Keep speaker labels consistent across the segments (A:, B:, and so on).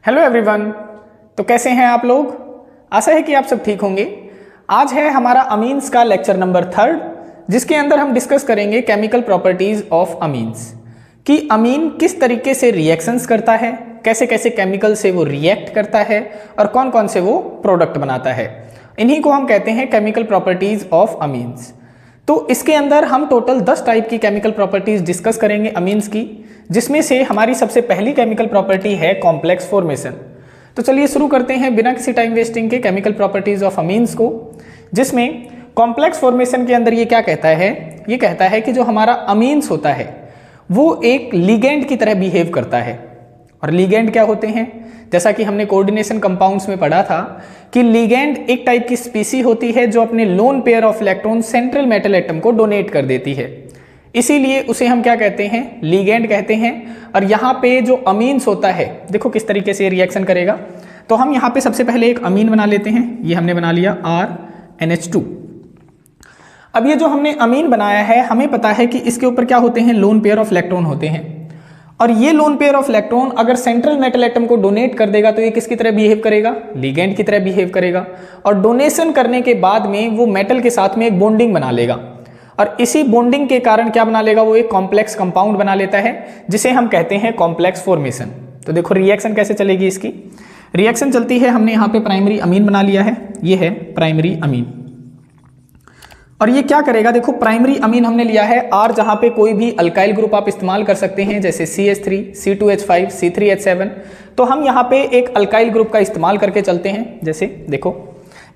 A: Hello everyone. तो कैसे हैं आप लोग? आशा है कि आप सब ठीक होंगे। आज है हमारा अमीन्स का लेक्चर नंबर 3, जिसके अंदर हम डिस्कस करेंगे केमिकल प्रॉपर्टीज ऑफ अमीन्स कि अमीन किस तरीके से रिएक्शंस करता है, कैसे कैसे केमिकल से वो रिएक्ट करता है और कौन कौन से वो प्रोडक्ट बनाता है। इन्हीं को हम कहते हैं केमिकल प्रॉपर्टीज ऑफ अमीन्स। तो इसके अंदर हम टोटल 10 टाइप की केमिकल प्रॉपर्टीज डिस्कस करेंगे अमीन्स की, जिसमें से हमारी सबसे पहली केमिकल प्रॉपर्टी है कॉम्प्लेक्स फॉर्मेशन। तो चलिए शुरू करते हैं बिना किसी टाइम वेस्टिंग के केमिकल प्रॉपर्टीज ऑफ अमीन्स को, जिसमें कॉम्प्लेक्स फॉर्मेशन के अंदर ये क्या कहता है, ये कहता है कि जो हमारा अमीन्स होता है वो एक लिगेंड की तरह बिहेव करता है। और लिगेंड क्या होते हैं? जैसा कि हमने कोऑर्डिनेशन कंपाउंड्स में पढ़ा था कि लिगेंड एक टाइप की स्पीसी होती है जो अपने lone pair of electron central metal atom को डोनेट कर देती है, इसीलिए उसे हम क्या कहते हैं? लिगेंड कहते हैं। और यहाँ पे जो अमीन्स होता है, देखो किस तरीके से रिएक्शन करेगा। तो हम यहाँ पे सबसे पहले एक अमीन बना लेते हैं, ये हमने बना लिया RNH2। अब ये जो हमने अमीन बनाया है, हमें पता है कि इसके ऊपर क्या होते हैं? लोन पेयर ऑफ इलेक्ट्रॉन होते हैं। और ये लोन पेयर ऑफ इलेक्ट्रॉन अगर सेंट्रल मेटल एटम को डोनेट कर देगा तो ये किसकी तरह बिहेव करेगा? लिगेंड की तरह बिहेव करेगा। और डोनेशन करने के बाद में वो मेटल के साथ में एक बॉन्डिंग बना लेगा, और इसी बॉन्डिंग के कारण क्या बना लेगा? वो एक कॉम्प्लेक्स कंपाउंड बना लेता है, जिसे हम कहते हैं कॉम्प्लेक्स फॉर्मेशन। तो देखो रिएक्शन कैसे चलेगी इसकी। रिएक्शन चलती है, हमने यहाँ पे प्राइमरी अमीन बना लिया है, ये है प्राइमरी अमीन। और ये क्या करेगा? देखो प्राइमरी अमीन हमने लिया है R, जहां पे कोई भी अल्काइल ग्रुप आप इस्तेमाल कर सकते हैं, जैसे CH3, C2H5, C3H7। तो हम यहाँ पे एक अल्काइल ग्रुप का इस्तेमाल करके चलते हैं। जैसे देखो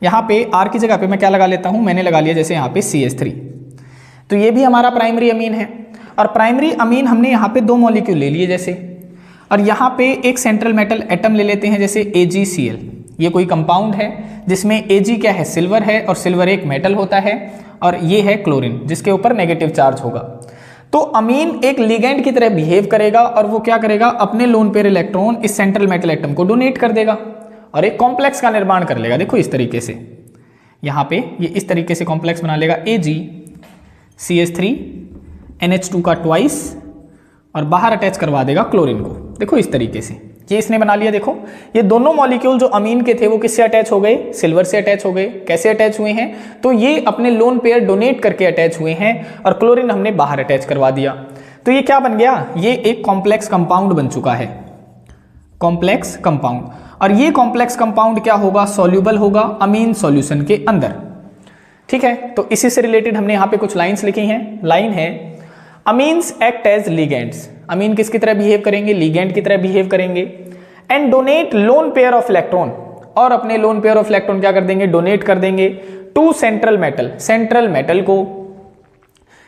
A: यहाँ पे R की जगह पे मैं क्या लगा लेता हूँ? मैंने लगा लिया जैसे यहाँ पे CH3। तो ये भी हमारा प्राइमरी अमीन है। और प्राइमरी अमीन हमने यहाँ पे 2 मॉलिक्यूल ले लिए जैसे, और यहाँ पे एक सेंट्रल मेटल एटम ले लेते हैं जैसे AgCl। ये कोई कंपाउंड है जिसमें Ag क्या है? सिल्वर है, और सिल्वर एक मेटल होता है। और ये है क्लोरीन, जिसके ऊपर नेगेटिव चार्ज होगा। तो अमीन एक लिगेंड की तरह बिहेव करेगा, और वो क्या करेगा? अपने लोन पेयर इलेक्ट्रॉन इस सेंट्रल मेटल एटम को डोनेट कर देगा और एक कॉम्प्लेक्स का निर्माण कर लेगा। देखो इस तरीके से, यहाँ पे ये इस तरीके से कॉम्प्लेक्स बना लेगा AgCH3 NH2 का ट्वाइस, और बाहर अटैच करवा देगा क्लोरीन को। देखो इस तरीके से ये इसने बना लिया। देखो ये दोनों मॉलिक्यूल जो अमीन के थे वो किससे अटैच हो गए? सिल्वर से अटैच हो गए। कैसे अटैच हुए हैं? तो ये अपने लोन पेयर डोनेट करके अटैच हुए हैं, और क्लोरीन हमने बाहर अटैच करवा दिया। तो ये क्या बन गया? ये एक कॉम्प्लेक्स कंपाउंड बन चुका है, कॉम्प्लेक्स कंपाउंड। और ये कॉम्प्लेक्स कंपाउंड क्या होगा? सॉल्यूबल होगा अमीन सॉल्यूशन के अंदर। ठीक है, तो इसी से रिलेटेड हमने यहाँ पे कुछ लाइन्स लिखी हैं। लाइन है, अमीन्स एक्ट एज लिगेंड्स। अमीन किसकी तरह बिहेव करेंगे? लिगेंड की तरह बिहेव करेंगे। And donate lone pair of electron, और अपने लोन पेयर ऑफ इलेक्ट्रॉन क्या कर देंगे? डोनेट कर देंगे to central metal, central metal को।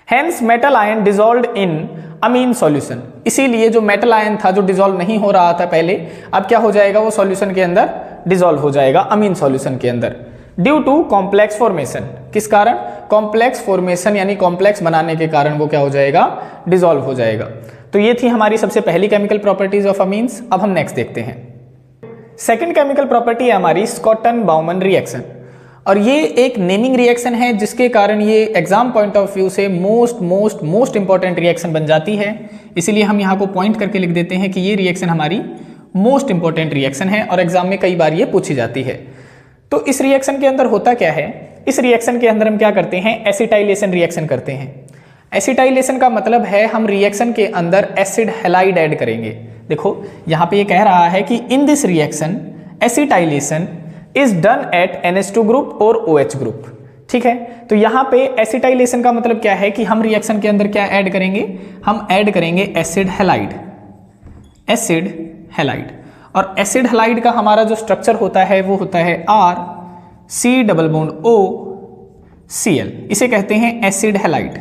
A: Hence metal ion dissolved in amine solution. इसीलिए जो मेटल आयन था जो डिसॉल्व नहीं हो रहा था पहले, अब क्या हो जाएगा? वो सॉल्यूशन के अंदर डिसॉल्व हो जाएगा, अमीन सॉल्यूशन के अंदर, ड्यू टू कॉम्प्लेक्स फॉर्मेशन। किस कारण? कॉम्प्लेक्स फॉर्मेशन, यानी कॉम्प्लेक्स बनाने के कारण वो क्या हो जाएगा? डिसॉल्व हो जाएगा। तो ये थी हमारी सबसे पहली केमिकल प्रॉपर्टीज ऑफ अमीन्स। अब हम नेक्स्ट देखते हैं। सेकंड केमिकल प्रॉपर्टी है हमारी स्कॉटन बाउमन रिएक्शन, और ये एक नेमिंग रिएक्शन है, जिसके कारण ये एग्जाम पॉइंट ऑफ व्यू से मोस्ट इंपॉर्टेंट रिएक्शन बन जाती है। इसीलिए हम यहाँ को पॉइंट करके लिख देते हैं कि ये रिएक्शन हमारी मोस्ट इंपॉर्टेंट रिएक्शन है, और एग्जाम में कई बार ये पूछी जाती है। तो इस रिएक्शन के अंदर होता क्या है? इस रिएक्शन के अंदर हम क्या करते हैं? एसिटाइलेशन रिएक्शन करते हैं। एसिटाइलेशन का मतलब है हम रिएक्शन के अंदर एसिड हैलाइड ऐड करेंगे। देखो यहाँ पे ये कह रहा है कि in this reaction acetylation is done at NH2 group और OH ग्रुप। ठीक है, तो यहाँ पे एसिटाइलेशन का मतलब क्या है कि हम रिएक्शन के अंदर क्या ऐड करेंगे? हम ऐड करेंगे एसिड हैलाइड, एसिड हैलाइड। और एसिड हैलाइड का हमारा जो स्ट्रक्चर होता है वो होता है RC+OCl। इसे कहते हैं एसिड हैलाइड,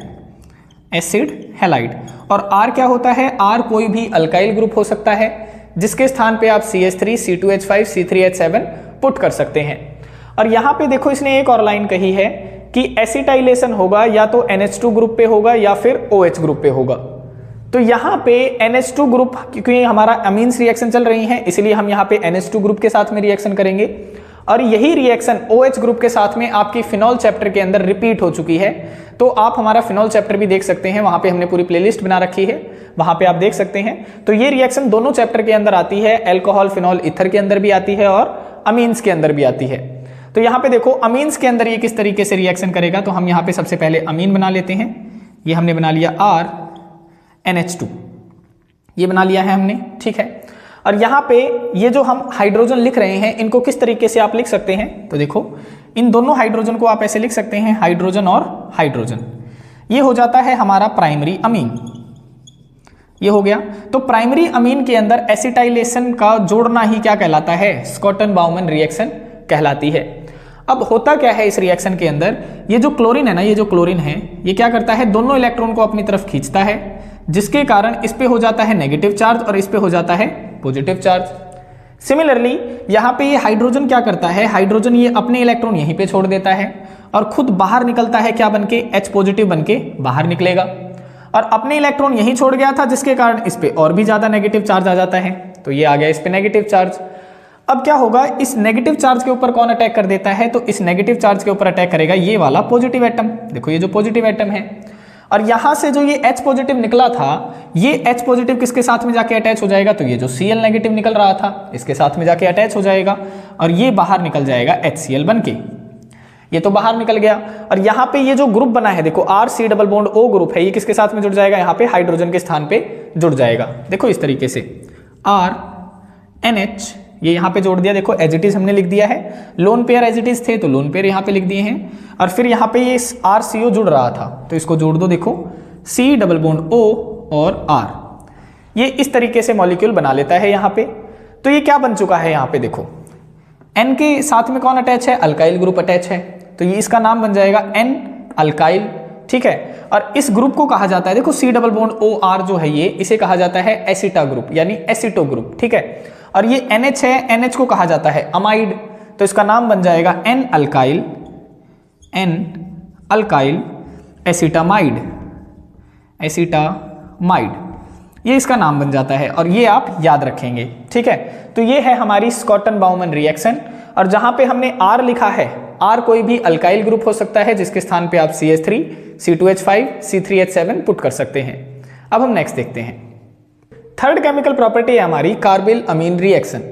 A: एसिड हैलाइड। और R क्या होता है? R कोई भी अल्काइल ग्रुप हो सकता है, जिसके स्थान पे आप CH3, C2H5, C3H7 पुट कर सकते हैं। और यहाँ पे देखो इसने एक और लाइन कही है कि एसिटाइलेशन होगा या तो NH2 ग्रुप पे होगा या फिर OH ग्रुप पे होगा। तो यहाँ पे NH2 ग्रुप, क्योंकि हमारा अमीन्स रिएक्शन चल रही है, इसलिए हम यहाँ पे NH2 ग्रुप के साथ में रिएक्शन करेंगे। और यही रिएक्शन OH ग्रुप के साथ में आपकी फिनॉल चैप्टर के अंदर रिपीट हो चुकी है। तो आप हमारा फिनॉल चैप्टर भी देख सकते हैं, वहां पे हमने पूरी प्लेलिस्ट बना रखी है, वहां पे आप देख सकते हैं। तो ये रिएक्शन दोनों चैप्टर के अंदर आती है, अल्कोहल फिनॉल ईथर के अंदर भी आती है और अमीन्स के अंदर भी आती है। तो यहाँ पे देखो अमीन्स के अंदर ये किस तरीके से रिएक्शन करेगा। तो हम यहाँ पे सबसे पहले अमीन बना लेते हैं। ये हमने बना लिया RNH2, ये बना लिया है हमने, ठीक है। और यहाँ पे ये जो हम हाइड्रोजन लिख रहे हैं, इनको किस तरीके से आप लिख सकते हैं, तो देखो इन दोनों हाइड्रोजन को आप ऐसे लिख सकते हैं, हाइड्रोजन और हाइड्रोजन। ये हो जाता है हमारा प्राइमरी अमीन, ये हो गया। तो प्राइमरी अमीन के अंदर एसिटाइलेशन का जोड़ना ही क्या कहलाता है, स्कॉटन-बाउमन रिएक्शन कहलाती है। अब होता क्या है इस रिएक्शन के अंदर, ये जो क्लोरीन है ना, ये जो क्लोरीन है, ये क्या करता है, दोनों इलेक्ट्रॉन को अपनी तरफ खींचता है, जिसके कारण इस पे हो जाता है नेगेटिव चार्ज और इस पे हो जाता है पॉजिटिव चार्ज। सिमिलरली यहाँ पे ये हाइड्रोजन क्या करता है, हाइड्रोजन ये अपने इलेक्ट्रॉन यहीं पे छोड़ देता है और खुद बाहर निकलता है, क्या बनके, H पॉजिटिव बनके बाहर निकलेगा। और अपने इलेक्ट्रॉन यहीं छोड़ गया था, जिसके कारण इस पे और भी ज्यादा नेगेटिव चार्ज आ जाता है, तो ये आ गया इस पे नेगेटिव चार्ज। अब क्या होगा, इस नेगेटिव चार्ज के ऊपर कौन अटैक कर देता है, तो इस नेगेटिव चार्ज के ऊपर अटैक करेगा ये वाला पॉजिटिव एटम। देखो ये जो पॉजिटिव एटम है, और यहां से जो ये H पॉजिटिव निकला था, ये H पॉजिटिव किसके साथ में जाके अटैच हो जाएगा, तो ये जो Cl नेगेटिव निकल रहा था, इसके साथ में जाके अटैच हो जाएगा और ये बाहर निकल जाएगा HCl बनके। ये तो बाहर निकल गया। और यहाँ पे ये जो ग्रुप बना है, देखो RC double bond O group है, ये किसके साथ में जुड़ जाएगा, यहाँ पे हाइड्रोजन के स्थान पे जुड़ जाएगा। देखो इस तरीके से RNH ये यहाँ पे जोड़ दिया, देखो एज इट इज हमने लिख दिया है, lone pair as it is थे तो लोन पेयर यहाँ पे लिख दिए हैं। और फिर यहाँ पे ये RCO जुड़ रहा था तो इसको जोड़ दो, देखो C डबल बॉन्ड O और R, ये इस तरीके से मॉलिक्यूल बना लेता है यहाँ पे। तो ये क्या बन चुका है, यहाँ पे देखो N के साथ में कौन अटैच है, अल्काइल ग्रुप अटैच है, तो ये इसका नाम बन जाएगा N अल्काइल, ठीक है। और इस ग्रुप को कहा जाता है, देखो C double bond O R जो है ये, इसे कहा जाता है एसिटा ग्रुप यानी एसिटो ग्रुप, ठीक है। और ये NH है, NH को कहा जाता है अमाइड, तो इसका नाम बन जाएगा N अल्काइल एसिटामाइड, ये इसका नाम बन जाता है और ये आप याद रखेंगे, ठीक है। तो ये है हमारी स्कॉटन-बाउमन रिएक्शन। और जहां पे हमने R लिखा है, R कोई भी अल्काइल ग्रुप हो सकता है, जिसके स्थान पे आप CH3, C2H5, C3H7 पुट कर सकते हैं। अब हम नेक्स्ट देखते हैं। थर्ड केमिकल प्रॉपर्टी है हमारी कार्बिल अमीन रिएक्शन।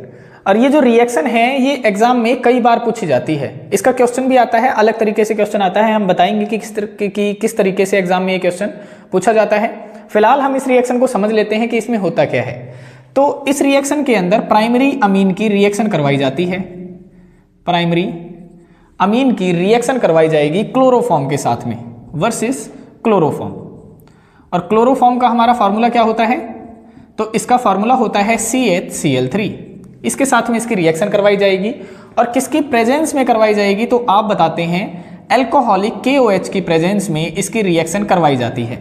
A: और ये जो रिएक्शन है ये एग्जाम में कई बार पूछी जाती है, इसका क्वेश्चन भी आता है, अलग तरीके से क्वेश्चन आता है, हम बताएंगे कि किस तरीके से एग्जाम में ये क्वेश्चन पूछा जाता है। फिलहाल हम इस रिएक्शन को समझ लेते हैं कि इसमें होता क्या है। तो इस रिएक्शन के अंदर प्राइमरी अमीन की रिएक्शन करवाई जाती है, प्राइमरी अमीन की रिएक्शन करवाई जाएगी क्लोरोफॉर्म के साथ में वर्सेस क्लोरोफॉर्म। और क्लोरोफॉर्म का हमारा फार्मूला क्या होता है, तो इसका फार्मूला होता है CHCl3। इसके साथ में इसकी रिएक्शन करवाई जाएगी और किसकी प्रेजेंस में करवाई जाएगी, तो आप बताते हैं अल्कोहलिक KOH की प्रेजेंस में इसकी रिएक्शन करवाई जाती है,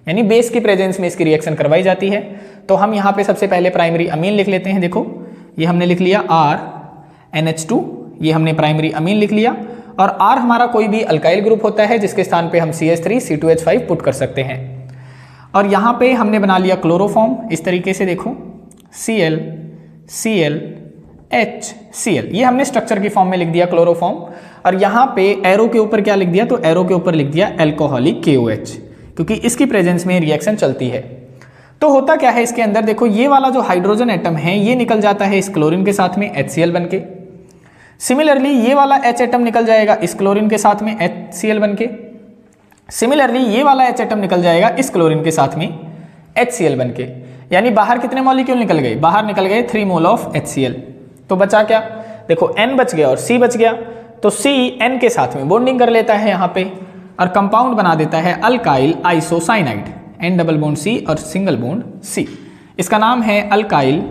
A: यानी बेस की प्रेजेंस में इसकी रिएक्शन करवाई जाती है। तो हम यहाँ पे सबसे पहले प्राइमरी अमीन लिख लेते हैं। देखो ये हमने लिख लिया RNH2, ये हमने प्राइमरी अमीन लिख लिया। और R हमारा कोई भी अल्काइल ग्रुप होता है जिसके स्थान पे हम CH3, C2H5 पुट कर सकते हैं। और यहाँ पे हमने बना लिया क्लोरोफॉर्म इस तरीके से, देखो Cl Cl H Cl, ये हमने स्ट्रक्चर की फॉर्म में लिख दिया क्लोरोफॉर्म। और यहाँ पे एरो के ऊपर क्या लिख दिया, तो एरो के ऊपर लिख दिया अल्कोहलिक KOH, क्योंकि इसकी प्रेजेंस में रिएक्शन चलती है। तो होता क्या है इसके अंदर, देखो ये वाला जो हाइड्रोजन एटम है ये निकल जाता है इस क्लोरीन के साथ में HCl बनके। सिमिलरली ये वाला H एटम निकल जाएगा इस क्लोरीन के साथ में HCl बनके। सिमिलरली ये वाला H एटम निकल जाएगा इस क्लोरीन के साथ में HCl बनके। यानी बाहर कितने मॉलिक्यूल निकल गए, बाहर निकल गए 3 मोल ऑफ HCl। तो बचा क्या, देखो N बच गया और C बच गया। तो C N के साथ में बॉन्डिंग कर लेता है यहाँ पे और कंपाउंड बना देता है alkyl isocyanide, N double bond C और सिंगल बॉन्ड C। इसका नाम है अल्काइल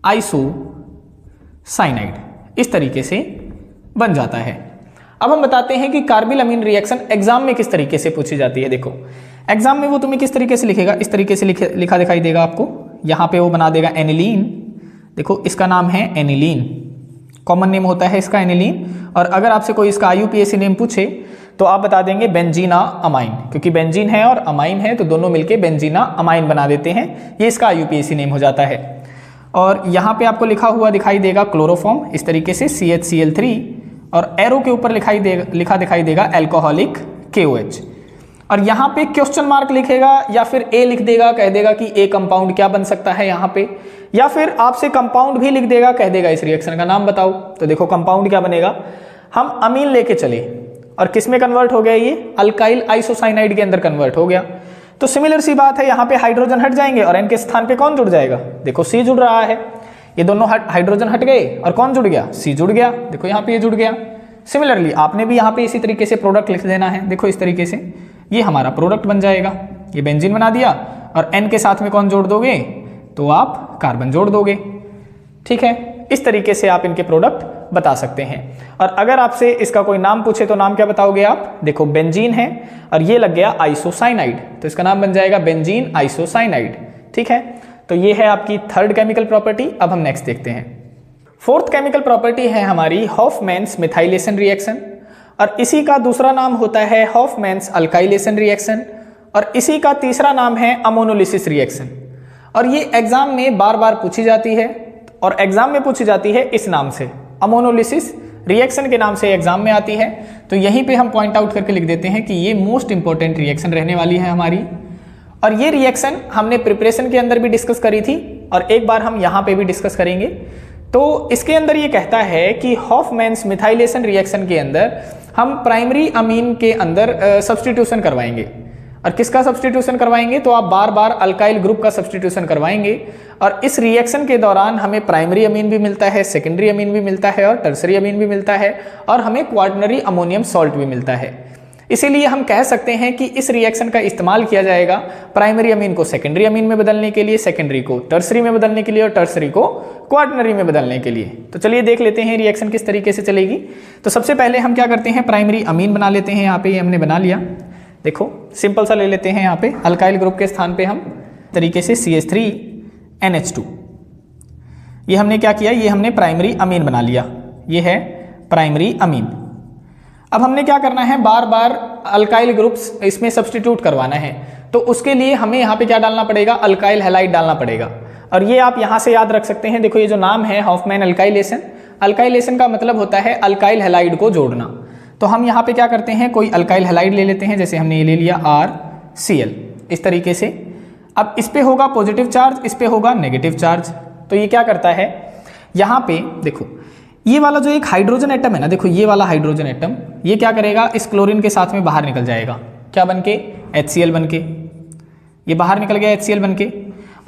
A: आइसोसाइनाइड, इस तरीके से बन जाता है। अब हम बताते हैं कि कार्बिल अमीन रिएक्शन एग्जाम में किस तरीके से पूछी जाती है। देखो एग्जाम में वो तुम्हें किस तरीके से लिखेगा, इस तरीके से लिखा दिखाई देगा आपको। यहाँ पे वो बना देगा एनिलीन, देखो इसका नाम है एनिलीन, कॉमन नेम होता है इसका एनिलीन। और अगर आपसे कोई इसका IUPAC नेम पूछे तो आप बता देंगे बेंजीना अमाइन, क्योंकि बेंजीन है और अमाइन है तो दोनों मिलके बेंजीना अमाइन बना देते हैं, ये इसका IUPAC नेम हो जाता है। और यहाँ पे आपको लिखा हुआ दिखाई देगा क्लोरोफॉर्म इस तरीके से CHCl3, और एरो के ऊपर लिखा दिखाई देगा अल्कोहलिक KOH। और यहाँ पे क्वेश्चन मार्क लिखेगा या फिर ए लिख देगा, कह देगा कि ए कंपाउंड क्या बन सकता है यहाँ पे, या फिर आपसे कंपाउंड भी लिख देगा, कह देगा इस रिएक्शन का नाम बताओ। तो देखो कंपाउंड क्या बनेगा, हम अमीन लेके चले और किस में कन्वर्ट हो गया, ये अल्काइल आइसोसाइनाइड के अंदर कन्वर्ट हो गया। तो सिमिलर सी बात है, यहाँ पे हाइड्रोजन हट जाएंगे और एन के स्थान पे कौन जुड़ जाएगा, देखो सी जुड़ रहा है, ये दोनों हाइड्रोजन हट गए और कौन जुड़ गया, सी जुड़ गया। देखो यहाँ पे ये जुड़ गया। सिमिलरली आपने भी यहाँ पे इसी तरीके से प्रोडक्ट लिख देना है। देखो इस तरीके से ये हमारा प्रोडक्ट बन जाएगा, ये बेंजीन बना दिया और एन के साथ में कौन जोड़ दोगे, तो आप कार्बन जोड़ दोगे। ठीक है, इस तरीके से आप इनके प्रोडक्ट बता सकते हैं। और अगर आपसे इसका कोई नाम पूछे तो नाम क्या बताओगे आप, देखो बेंजीन है और ये लग गया आइसोसाइनाइड, तो इसका नाम बन जाएगा बेंजीन आइसोसाइनाइड। ठीक है, तो ये है आपकी थर्ड केमिकल प्रॉपर्टी। अब हम नेक्स्ट देखते हैं। फोर्थ केमिकल प्रॉपर्टी है हमारी हॉफमैन्स मिथाइलेशन रिएक्शन, और इसी का दूसरा नाम होता है हॉफमैन्स अल्काइलेशन रिएक्शन, और इसी का तीसरा नाम है अमोनोलिसिस रिएक्शन। और ये एग्जाम में बार बार पूछी जाती है, और एग्जाम में पूछी जाती है इस नाम से, अमोनोलिसिस रिएक्शन के नाम से एग्जाम में आती है। तो यहीं पे हम पॉइंट आउट करके लिख देते हैं कि ये मोस्ट इंपॉर्टेंट रिएक्शन रहने वाली है हमारी। और ये रिएक्शन हमने प्रिपरेशन के अंदर भी डिस्कस करी थी और एक बार हम यहाँ पे भी डिस्कस करेंगे। तो इसके अंदर ये कहता है कि हॉफमैन्स मिथाइलेशन रिएक्शन के अंदर हम प्राइमरी अमीन के अंदर सब्स्टिट्यूशन करवाएंगे। और किसका सब्स्टिट्यूशन करवाएंगे, तो आप बार बार अल्काइल ग्रुप का सब्स्टिट्यूशन करवाएंगे। और इस रिएक्शन के दौरान हमें प्राइमरी अमीन भी मिलता है, सेकेंडरी अमीन भी मिलता है और टर्सरी अमीन भी मिलता है, और हमें क्वार्टनरी अमोनियम सॉल्ट भी मिलता है। इसीलिए हम कह सकते हैं कि इस रिएक्शन का इस्तेमाल किया जाएगा प्राइमरी अमीन को सेकेंडरी अमीन में बदलने के लिए, सेकेंडरी को टर्सरी में बदलने के लिए और टर्सरी को क्वार्टनरी में बदलने के लिए। तो चलिए देख लेते हैं रिएक्शन किस तरीके से चलेगी। तो सबसे पहले हम क्या करते हैं, प्राइमरी अमीन बना लेते हैं। यहाँ पे ये हमने बना लिया, देखो सिंपल सा ले लेते हैं। यहाँ पे अल्काइल ग्रुप के स्थान पे हम तरीके से CH3NH2, ये हमने क्या किया, ये हमने प्राइमरी अमीन बना लिया, ये है प्राइमरी अमीन। अब हमने क्या करना है, बार बार अल्काइल ग्रुप्स इसमें सब्स्टिट्यूट करवाना है। तो उसके लिए हमें यहाँ पे क्या डालना पड़ेगा, अल्काइल हैलाइड डालना पड़ेगा। और ये आप यहाँ से याद रख सकते हैं, देखो ये जो नाम है हॉफमैन अल्काइलेशन, अल्काइलेशन का मतलब होता है अल्काइल हैलाइड को जोड़ना। तो हम यहाँ पे क्या करते हैं, कोई अल्काइल हैलाइड ले लेते हैं, जैसे हमने ये ले लिया RCl इस तरीके से। अब इस पे होगा पॉजिटिव चार्ज, इस पे होगा नेगेटिव चार्ज। तो ये क्या करता है, यहाँ पे देखो ये वाला जो एक हाइड्रोजन एटम है ना, देखो ये वाला हाइड्रोजन एटम, ये क्या करेगा, इस क्लोरीन के साथ में बाहर निकल जाएगा, क्या बनके, HCl बनके, ये बाहर निकल गया HCl बनके।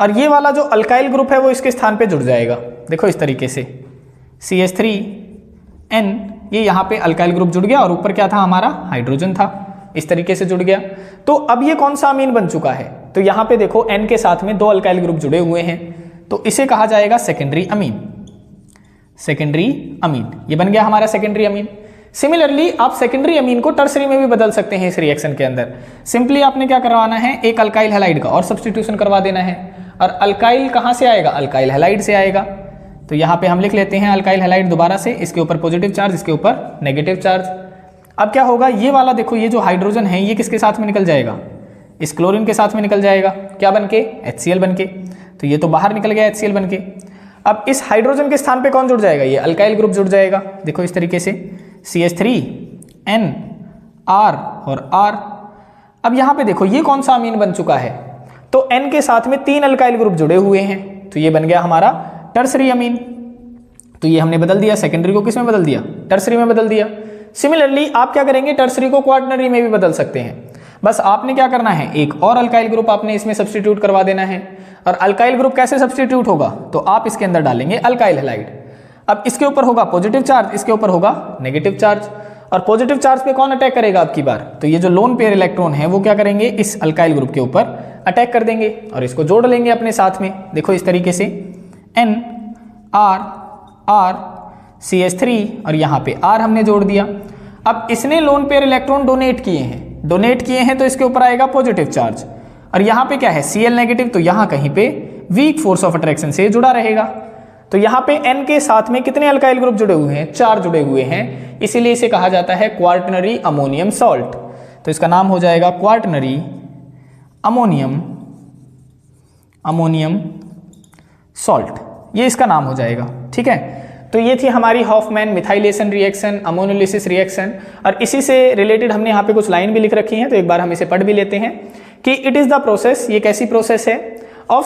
A: और ये वाला जो अल्काइल ग्रुप है वो इसके स्थान पे जुड़ जाएगा, देखो इस तरीके से CH3N, ये यहाँ पे अल्काइल ग्रुप जुड़ गया और ऊपर क्या था हमारा, हाइड्रोजन था, इस तरीके से जुड़ गया। तो अब ये कौन सा अमीन बन चुका है, तो यहाँ पे देखो N के साथ में 2 अल्काइल ग्रुप जुड़े हुए हैं, तो इसे कहा जाएगा सेकेंडरी अमीन। सेकेंडरी अमीन ये बन गया हमारा सेकेंडरी अमीन। सिमिलरली आप सेकेंडरी अमीन को टर्सरी में भी बदल सकते हैं इस रिएक्शन के अंदर। सिंपली आपने क्या करवाना है, एक अल्काइल हैलाइड का और सब्स्टिट्यूशन करवा देना है। और अल्काइल कहाँ से आएगा, अल्काइल हैलाइड से आएगा। तो यहाँ पे हम लिख लेते हैं अल्काइल हैलाइड दोबारा से, इसके ऊपर पॉजिटिव चार्ज, इसके ऊपर नेगेटिव चार्ज। अब क्या होगा, ये वाला देखो, ये जो हाइड्रोजन है ये किसके साथ में निकल जाएगा, इस क्लोरीन के साथ में निकल जाएगा, क्या बनके, HCl बनके। तो ये तो बाहर निकल गया HCl बनके। अब इस हाइड्रोजन के स्थान पे कौन जुड़ जाएगा, ये अल्काइल ग्रुप जुड़ जाएगा, देखो इस तरीके से CH3N R और R। अब यहाँ पे देखो ये कौन सा अमीन बन चुका है, तो N के साथ में 3 अल्काइल ग्रुप जुड़े हुए हैं, तो ये बन गया हमारा टर्सरी अमीन। तो ये हमने बदल दिया, सेकेंडरी को किस में बदल दिया, टर्सरी में बदल दिया। सिमिलरली आप क्या करेंगे, टर्सरी को क्वार्टनरी में भी बदल सकते हैं। बस आपने क्या करना है, एक और अल्काइल ग्रुप आपने इसमें सब्स्टिट्यूट करवा देना है। और अल्काइल ग्रुप कैसे सब्स्टिट्यूट होगा, तो आप इसके अंदर डालेंगे अल्काइल हैलाइड। अब इसके ऊपर होगा पॉजिटिव चार्ज, इसके ऊपर होगा नेगेटिव चार्ज। और पॉजिटिव चार्ज पे कौन अटैक करेगा आपकी बार, तो ये जो लोन पेयर इलेक्ट्रॉन है वो क्या करेंगे, इस अल्काइल ग्रुप के ऊपर अटैक कर देंगे और इसको जोड़ लेंगे अपने साथ में। देखो इस तरीके से N R R CH3 और यहाँ पे R हमने जोड़ दिया। अब इसने लोन पेयर इलेक्ट्रॉन डोनेट किए हैं तो इसके ऊपर आएगा पॉजिटिव चार्ज। और यहाँ पे क्या है, Cl नेगेटिव, तो यहाँ कहीं पे वीक फोर्स ऑफ अट्रैक्शन से जुड़ा रहेगा। तो यहाँ पे N के साथ में कितने अल्काइल ग्रुप जुड़े हुए हैं, 4 जुड़े हुए हैं, इसीलिए इसे कहा जाता है क्वार्टनरी अमोनियम सॉल्ट। तो इसका नाम हो जाएगा क्वार्टनरी अमोनियम सॉल्ट, ये इसका नाम हो जाएगा, ठीक है। तो ये थी हमारी Hoffmann methylation reaction, ammonolysis reaction, और इसी से रिलेटेड हमने यहाँ पे कुछ लाइन भी लिख रखी हैं, तो एक बार हम इसे पढ़ भी लेते हैं कि इट इज़ द प्रोसेस, ये कैसी प्रोसेस है, of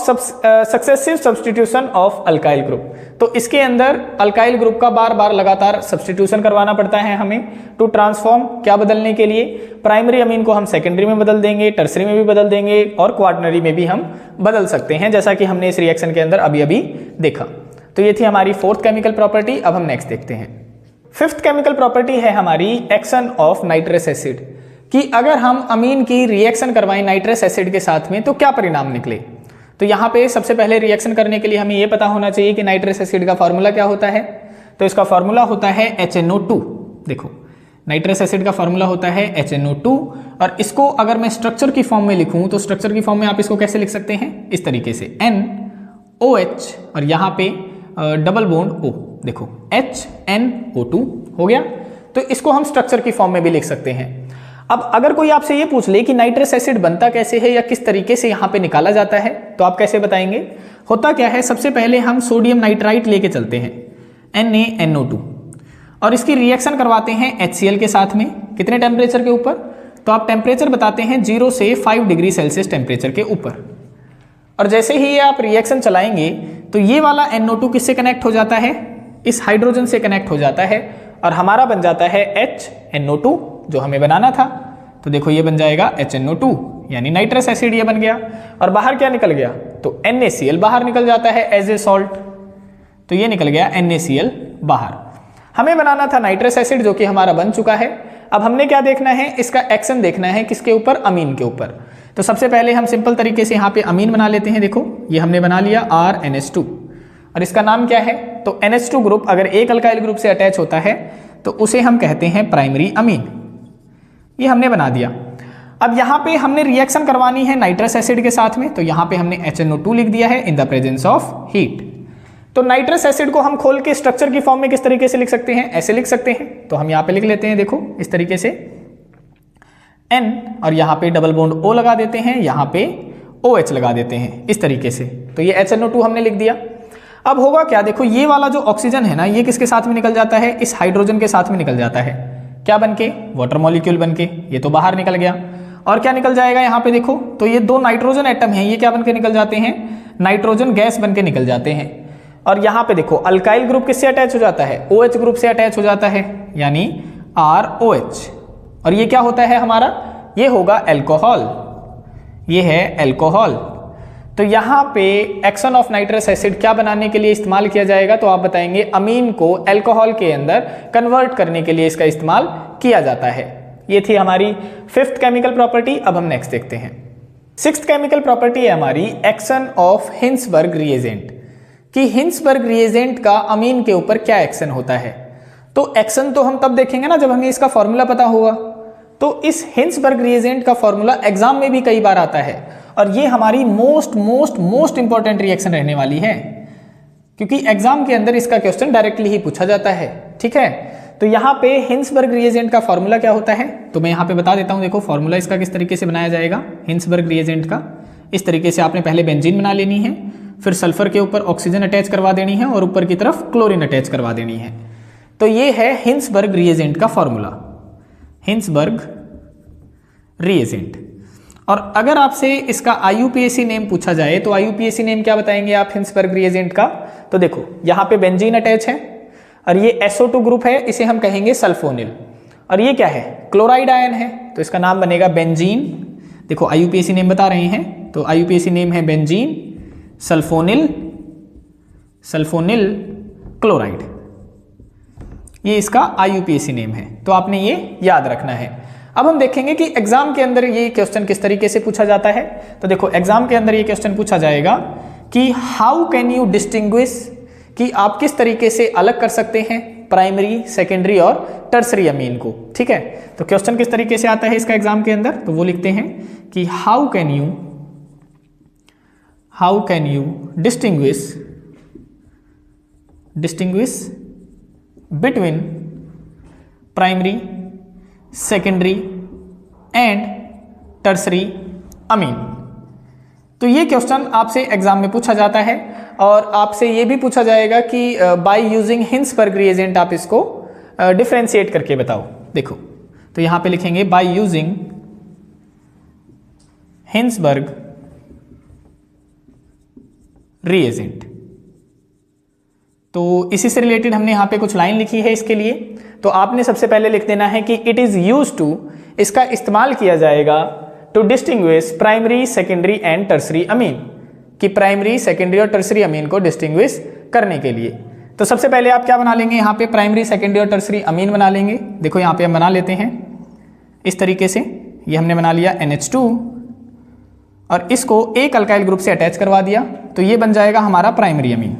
A: successive substitution of alkyl group. तो इसके अंदर अल्काइल ग्रुप का बार बार लगातार सब्सटीट्यूशन करवाना पड़ता है हमें टू ट्रांसफॉर्म, क्या बदलने के लिए, प्राइमरी अमीन को हम सेकेंडरी में बदल देंगे, टर्सरी में भी बदल देंगे और क्वार्टनरी में भी हम बदल सकते हैं, जैसा कि हमने इस रिएक्शन के अंदर अभी अभी देखा। तो ये थी हमारी फोर्थ केमिकल प्रॉपर्टी। अब हम नेक्स्ट देखते हैं। फिफ्थ केमिकल प्रॉपर्टी है हमारी एक्शन ऑफ नाइट्रस एसिड, कि अगर हम अमीन की रिएक्शन करवाएं नाइट्रस एसिड के साथ में तो क्या परिणाम निकले। तो यहाँ पे सबसे पहले रिएक्शन करने के लिए हमें ये पता होना चाहिए कि नाइट्रस एसिड का फॉर्मूला क्या होता है। तो इसका फॉर्मूला होता है HNO2। देखो, नाइट्रस एसिड का फॉर्मूला होता है HNO2, और इसको अगर मैं स्ट्रक्चर की फॉर्म में लिखूं तो स्ट्रक्चर की फॉर्म में आप इसको कैसे लिख सकते हैं, इस तरीके से NOH और यहाँ पे डबल बॉन्ड O, देखो HNO2 हो गया। तो इसको हम स्ट्रक्चर की फॉर्म में भी लिख सकते हैं। अब अगर कोई आपसे ये पूछ ले कि नाइट्रस एसिड बनता कैसे है या किस तरीके से यहाँ पे निकाला जाता है, तो आप कैसे बताएंगे। होता क्या है, सबसे पहले हम सोडियम नाइट्राइट लेके चलते हैं NaNO2 और इसकी रिएक्शन करवाते हैं HCl के साथ में। कितने टेम्परेचर के ऊपर, तो आप टेम्परेचर बताते हैं 0 से 5 डिग्री सेल्सियस टेम्परेचर के ऊपर। और जैसे ही ये आप रिएक्शन चलाएंगे तो ये वाला NO2 किससे कनेक्ट हो जाता है, इस हाइड्रोजन से कनेक्ट हो जाता है और हमारा बन जाता है HNO2 जो हमें बनाना था। तो देखो ये बन जाएगा HNO2 यानी नाइट्रस एसिड ये बन गया। और बाहर क्या निकल गया, तो NaCl बाहर निकल जाता है एज ए सॉल्ट। तो ये निकल गया NaCl बाहर। हमें बनाना था नाइट्रस एसिड जो कि हमारा बन चुका है। अब हमने क्या देखना है, इसका एक्शन देखना है, किसके ऊपर, अमीन के ऊपर। तो सबसे पहले हम सिंपल तरीके से यहाँ पे अमीन बना लेते हैं। देखो ये हमने बना लिया RNH2 और इसका नाम क्या है, तो NH2 ग्रुप अगर एक अल्काइल ग्रुप से अटैच होता है तो उसे हम कहते हैं प्राइमरी अमीन। ये हमने बना दिया। अब यहाँ पे हमने रिएक्शन करवानी है नाइट्रस एसिड के साथ में, तो यहाँ पे हमने HNO2 लिख दिया है in the presence of heat. तो नाइट्रस एसिड को हम खोल के स्ट्रक्चर की फॉर्म में किस तरीके से लिख सकते हैं, ऐसे लिख सकते हैं। तो हम यहाँ पे लिख लेते हैं, देखो इस तरीके से N और यहाँ पे डबल बॉन्ड O लगा देते हैं, यहाँ पे OH लगा देते हैं इस तरीके से। तो ये HNO2 हमने लिख दिया। अब होगा क्या, देखो ये वाला जो ऑक्सीजन है ना, ये किसके साथ में निकल जाता है, इस हाइड्रोजन के साथ में निकल जाता है। क्या बनके, वाटर मॉलिक्यूल बनके। ये तो बाहर निकल गया। और क्या निकल जाएगा यहाँ पे, देखो तो ये दो नाइट्रोजन एटम हैं, ये क्या बनके निकल जाते हैं, नाइट्रोजन गैस बनके निकल जाते हैं। और यहाँ पे देखो अल्काइल ग्रुप किससे अटैच हो जाता है, OH ग्रुप से अटैच हो जाता है यानी ROH। और ये क्या होता है हमारा, ये होगा अल्कोहल, ये है अल्कोहल। तो यहाँ पे एक्शन ऑफ नाइट्रस एसिड क्या बनाने के लिए इस्तेमाल किया जाएगा, तो आप बताएंगे अमीन को अल्कोहल के अंदर कन्वर्ट करने के लिए इसका इस्तेमाल किया जाता है। ये थी हमारी फिफ्थ केमिकल प्रॉपर्टी। अब हम नेक्स्ट देखते हैं। सिक्स्थ केमिकल प्रॉपर्टी है हमारी एक्शन ऑफ हिंसबर्ग रिएजेंट, कि हिंसबर्ग रिएजेंट का अमीन के ऊपर क्या एक्शन होता है। तो एक्शन तो हम तब देखेंगे ना जब हमें इसका फॉर्मूला पता होगा। तो इस हिंसबर्ग रिएजेंट का फॉर्मूला एग्जाम में भी कई बार आता है और ये हमारी मोस्ट इंपॉर्टेंट रिएक्शन रहने वाली है, क्योंकि एग्जाम के अंदर इसका क्वेश्चन डायरेक्टली ही पूछा जाता है। ठीक है, तो यहाँ पे हिंसबर्ग रिएजेंट का फॉर्मूला क्या होता है, तो मैं यहाँ पे बता देता हूँ। देखो फॉर्मूला इसका किस तरीके से बनाया जाएगा हिंसबर्ग रिएजेंट का। इस तरीके से आपने पहले बेंजीन बना लेनी है, फिर सल्फर के ऊपर ऑक्सीजन अटैच करवा देनी है और ऊपर की तरफ क्लोरीन अटैच करवा देनी है। तो ये है हिंसबर्ग रिएजेंट का फॉर्मूला, हिंसबर्ग रिएजेंट। और अगर आपसे इसका IUPAC नेम पूछा जाए तो IUPAC नेम क्या बताएंगे आप हिंसबर्ग रिएजेंट का। तो देखो यहाँ पे बेंजीन अटैच है और ये SO2 ग्रुप है, इसे हम कहेंगे सल्फोनिल। और ये क्या है, क्लोराइड आयन है, तो इसका नाम बनेगा बेंजीन। देखो IUPAC नेम बता रहे हैं, तो IUPAC नेम है बेंजीन सल्फोनिल क्लोराइड। ये इसका IUPAC नेम है, तो आपने ये याद रखना है। अब हम देखेंगे कि एग्जाम के अंदर ये क्वेश्चन किस तरीके से पूछा जाता है। तो देखो एग्जाम के अंदर ये क्वेश्चन पूछा जाएगा कि हाउ कैन यू डिस्टिंग्विश, कि आप किस तरीके से अलग कर सकते हैं प्राइमरी, सेकेंडरी और टर्सरी अमीन को। ठीक है, तो क्वेश्चन किस तरीके से आता है इसका एग्जाम के अंदर, तो वो लिखते हैं कि how can you distinguish between primary, secondary and tertiary amine. तो ये क्वेश्चन आपसे एग्जाम में पूछा जाता है और आपसे ये भी पूछा जाएगा कि बाय यूजिंग हिंसबर्ग रिएजेंट आप इसको डिफरेंशिएट करके बताओ। देखो तो यहां पे लिखेंगे बाय यूजिंग हिंसबर्ग रिएजेंट। तो इसी से रिलेटेड हमने यहां पे कुछ लाइन लिखी है इसके लिए। तो आपने सबसे पहले लिख देना है कि इट इज यूज्ड टू, इसका इस्तेमाल किया जाएगा to distinguish primary secondary and tertiary amine, कि प्राइमरी सेकेंडरी और टर्सरी अमीन को डिस्टिंग्विश करने के लिए। तो सबसे पहले आप क्या बना लेंगे, यहाँ पे प्राइमरी सेकेंडरी और टर्सरी अमीन बना लेंगे। देखो यहाँ पे हम बना लेते हैं इस तरीके से, ये हमने बना लिया NH2 और इसको एक अल्काइल ग्रुप से अटैच करवा दिया, तो ये बन जाएगा हमारा प्राइमरी अमीन।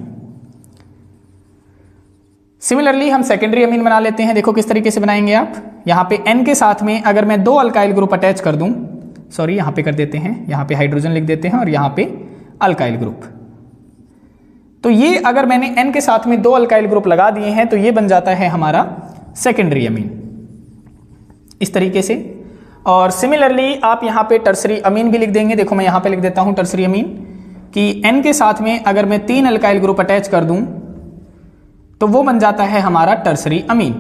A: सिमिलरली हम सेकेंडरी अमीन बना लेते हैं। देखो किस तरीके से बनाएंगे आप, यहाँ पे N के साथ में अगर मैं 2 अल्काइल ग्रुप अटैच कर दूं, सॉरी यहाँ पे कर देते हैं, यहाँ पे हाइड्रोजन लिख देते हैं और यहाँ पे अल्काइल ग्रुप। तो ये अगर मैंने N के साथ में 2 अल्काइल ग्रुप लगा दिए हैं तो ये बन जाता है हमारा सेकेंडरी अमीन इस तरीके से। और सिमिलरली आप यहाँ पे टर्सरी अमीन भी लिख देंगे। देखो मैं यहाँ पे लिख देता हूँ टर्सरी अमीन कि N के साथ में अगर मैं 3 अल्काइल ग्रुप अटैच कर दूं तो वो बन जाता है हमारा टर्सरी अमीन,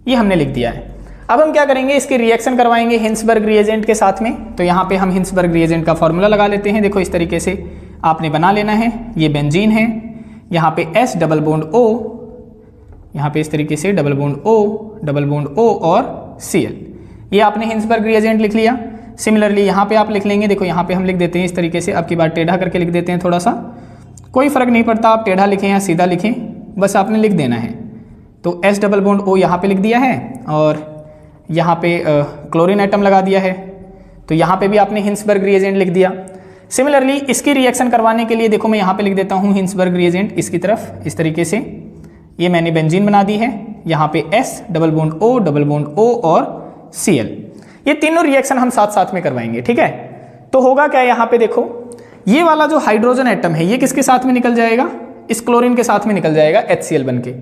A: ये हमने लिख दिया है। अब हम क्या करेंगे, इसके रिएक्शन करवाएंगे हिंसबर्ग रिएजेंट के साथ में। तो यहाँ पे हम हिंसबर्ग रिएजेंट का फॉर्मूला लगा लेते हैं। देखो इस तरीके से आपने बना लेना है। ये बेंजीन है, यहाँ पे S डबल बॉन्ड O, यहाँ पे इस तरीके से डबल बॉन्ड O और Cl, ये आपने हिंसबर्ग रिएजेंट लिख लिया। सिमिलरली यहाँ पे आप लिख लेंगे। देखो यहाँ पे हम लिख देते हैं इस तरीके से, अब की बार टेढ़ा करके लिख देते हैं थोड़ा सा, कोई फर्क नहीं पड़ता आप टेढ़ा लिखें या सीधा लिखें, बस आपने लिख देना है। तो S डबल बॉन्ड O यहाँ पे लिख दिया है और यहाँ पे क्लोरीन एटम लगा दिया है, तो यहाँ पे भी आपने हिंसबर्ग रिएजेंट लिख दिया। सिमिलरली इसकी रिएक्शन करवाने के लिए देखो मैं यहाँ पे लिख देता हूँ हिंसबर्ग रिएजेंट इसकी तरफ इस तरीके से, ये मैंने बेंजीन बना दी है। यहाँ पे S डबल बॉन्ड O और Cl, ये तीनों रिएक्शन हम साथ साथ में करवाएंगे, ठीक है। तो होगा क्या, यहाँ पे देखो ये वाला जो हाइड्रोजन एटम है ये किसके साथ में निकल जाएगा, इस क्लोरीन के साथ में निकल जाएगा HCl बनके,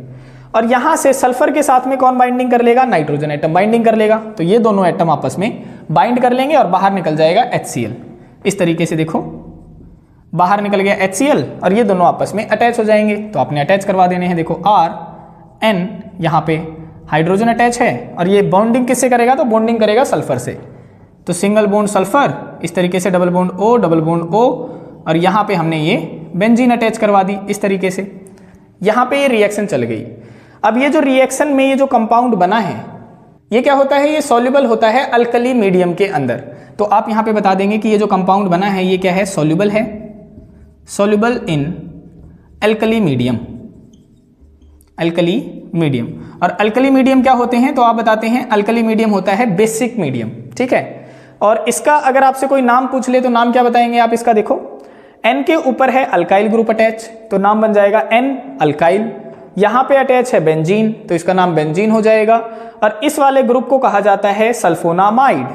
A: और यहां से सल्फर के साथ में कौन बाइंडिंग कर लेगा, नाइट्रोजन एटम बाइंडिंग कर लेगा। तो ये दोनों एटम आपस में बाइंड कर लेंगे और बाहर निकल जाएगा HCl इस तरीके से। देखो बाहर निकल गया HCl और ये दोनों आपस में अटैच हो जाएंगे, तो आपने अटैच करवा देने हैं। देखो RN यहाँ पे हाइड्रोजन अटैच है और ये बॉन्डिंग किससे करेगा, तो बॉन्डिंग करेगा सल्फर से, तो सिंगल बॉन्ड सल्फर इस तरीके से, डबल बॉन्ड O और यहाँ पे हमने ये बेंजीन अटैच करवा दी इस तरीके से। यहाँ पे ये रिएक्शन चल गई। अब ये जो रिएक्शन में ये जो कंपाउंड बना है ये क्या होता है, ये सॉल्युबल होता है अल्कली मीडियम के अंदर। तो आप यहाँ पे बता देंगे कि ये जो कंपाउंड बना है ये क्या है, सॉल्युबल है, soluble in alkali medium, alkali medium. और अल्कली मीडियम क्या होते हैं, तो आप बताते हैं अल्कली मीडियम होता है बेसिक मीडियम, ठीक है। और इसका अगर आपसे कोई नाम पूछ ले तो नाम क्या बताएंगे आप इसका, देखो N के ऊपर है अल्काइल ग्रुप अटैच तो नाम बन जाएगा N अल्काइल, यहाँ पे अटैच है बेंजीन तो इसका नाम बेंजीन हो जाएगा, और इस वाले ग्रुप को कहा जाता है सल्फोनामाइड।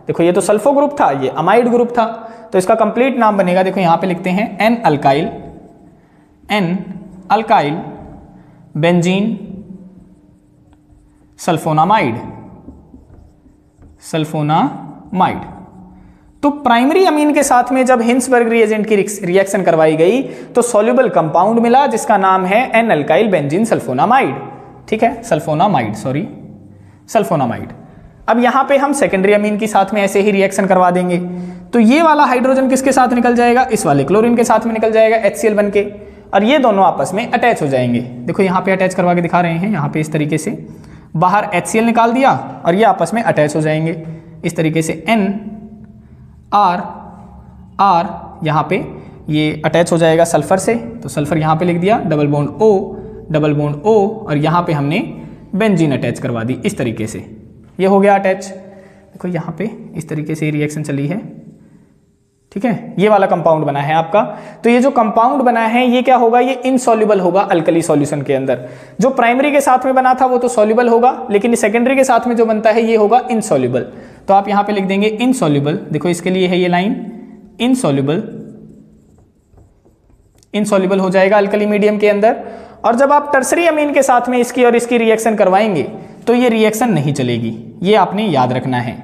A: देखो ये तो सल्फो ग्रुप था, ये अमाइड ग्रुप था, तो इसका कंप्लीट नाम बनेगा, देखो यहाँ पे लिखते हैं N अल्काइल बेंजीन सल्फोनामाइड। तो प्राइमरी अमीन के साथ में जब हिंसबर्ग रिएजेंट की रिएक्शन करवाई गई तो सॉल्युबल कंपाउंड मिला जिसका नाम है N अल्काइल बेंजीन सल्फोनामाइड, ठीक है, सल्फोनामाइड। अब यहां पे हम सेकेंडरी अमीन के साथ में ऐसे ही रिएक्शन करवा देंगे, तो ये वाला हाइड्रोजन किसके साथ निकल जाएगा, इस वाले क्लोरीन के साथ में निकल जाएगा HCl बनके, और ये दोनों आपस में अटैच हो जाएंगे। देखो यहाँ पे अटैच करवा के दिखा रहे हैं, यहाँ पे इस तरीके से बाहर HCl निकाल दिया और ये आपस में अटैच हो जाएंगे इस तरीके से, N R यहाँ पे ये अटैच हो जाएगा सल्फर से, तो सल्फर यहाँ पे लिख दिया, डबल बॉन्ड O और यहाँ पे हमने बेंजीन अटैच करवा दी इस तरीके से, ये हो गया अटैच। देखो यहाँ पे इस तरीके से रिएक्शन चली है, ठीक है, ये वाला कंपाउंड बना है आपका। तो ये जो कंपाउंड बना है ये क्या होगा, ये इनसॉल्युबल होगा अल्कली सॉल्यूशन के अंदर। जो प्राइमरी के साथ में बना था वो तो सॉल्युबल होगा, लेकिन सेकेंडरी के साथ में जो बनता है ये होगा इनसॉल्युबल। तो आप यहाँ पे लिख देंगे इनसॉल्युबल, देखो इसके लिए है ये लाइन, इनसॉल्युबल हो जाएगा अल्कली मीडियम के अंदर। और जब आप टर्सरी अमीन के साथ में इसकी और इसकी रिएक्शन करवाएंगे तो ये रिएक्शन नहीं चलेगी, ये आपने याद रखना है।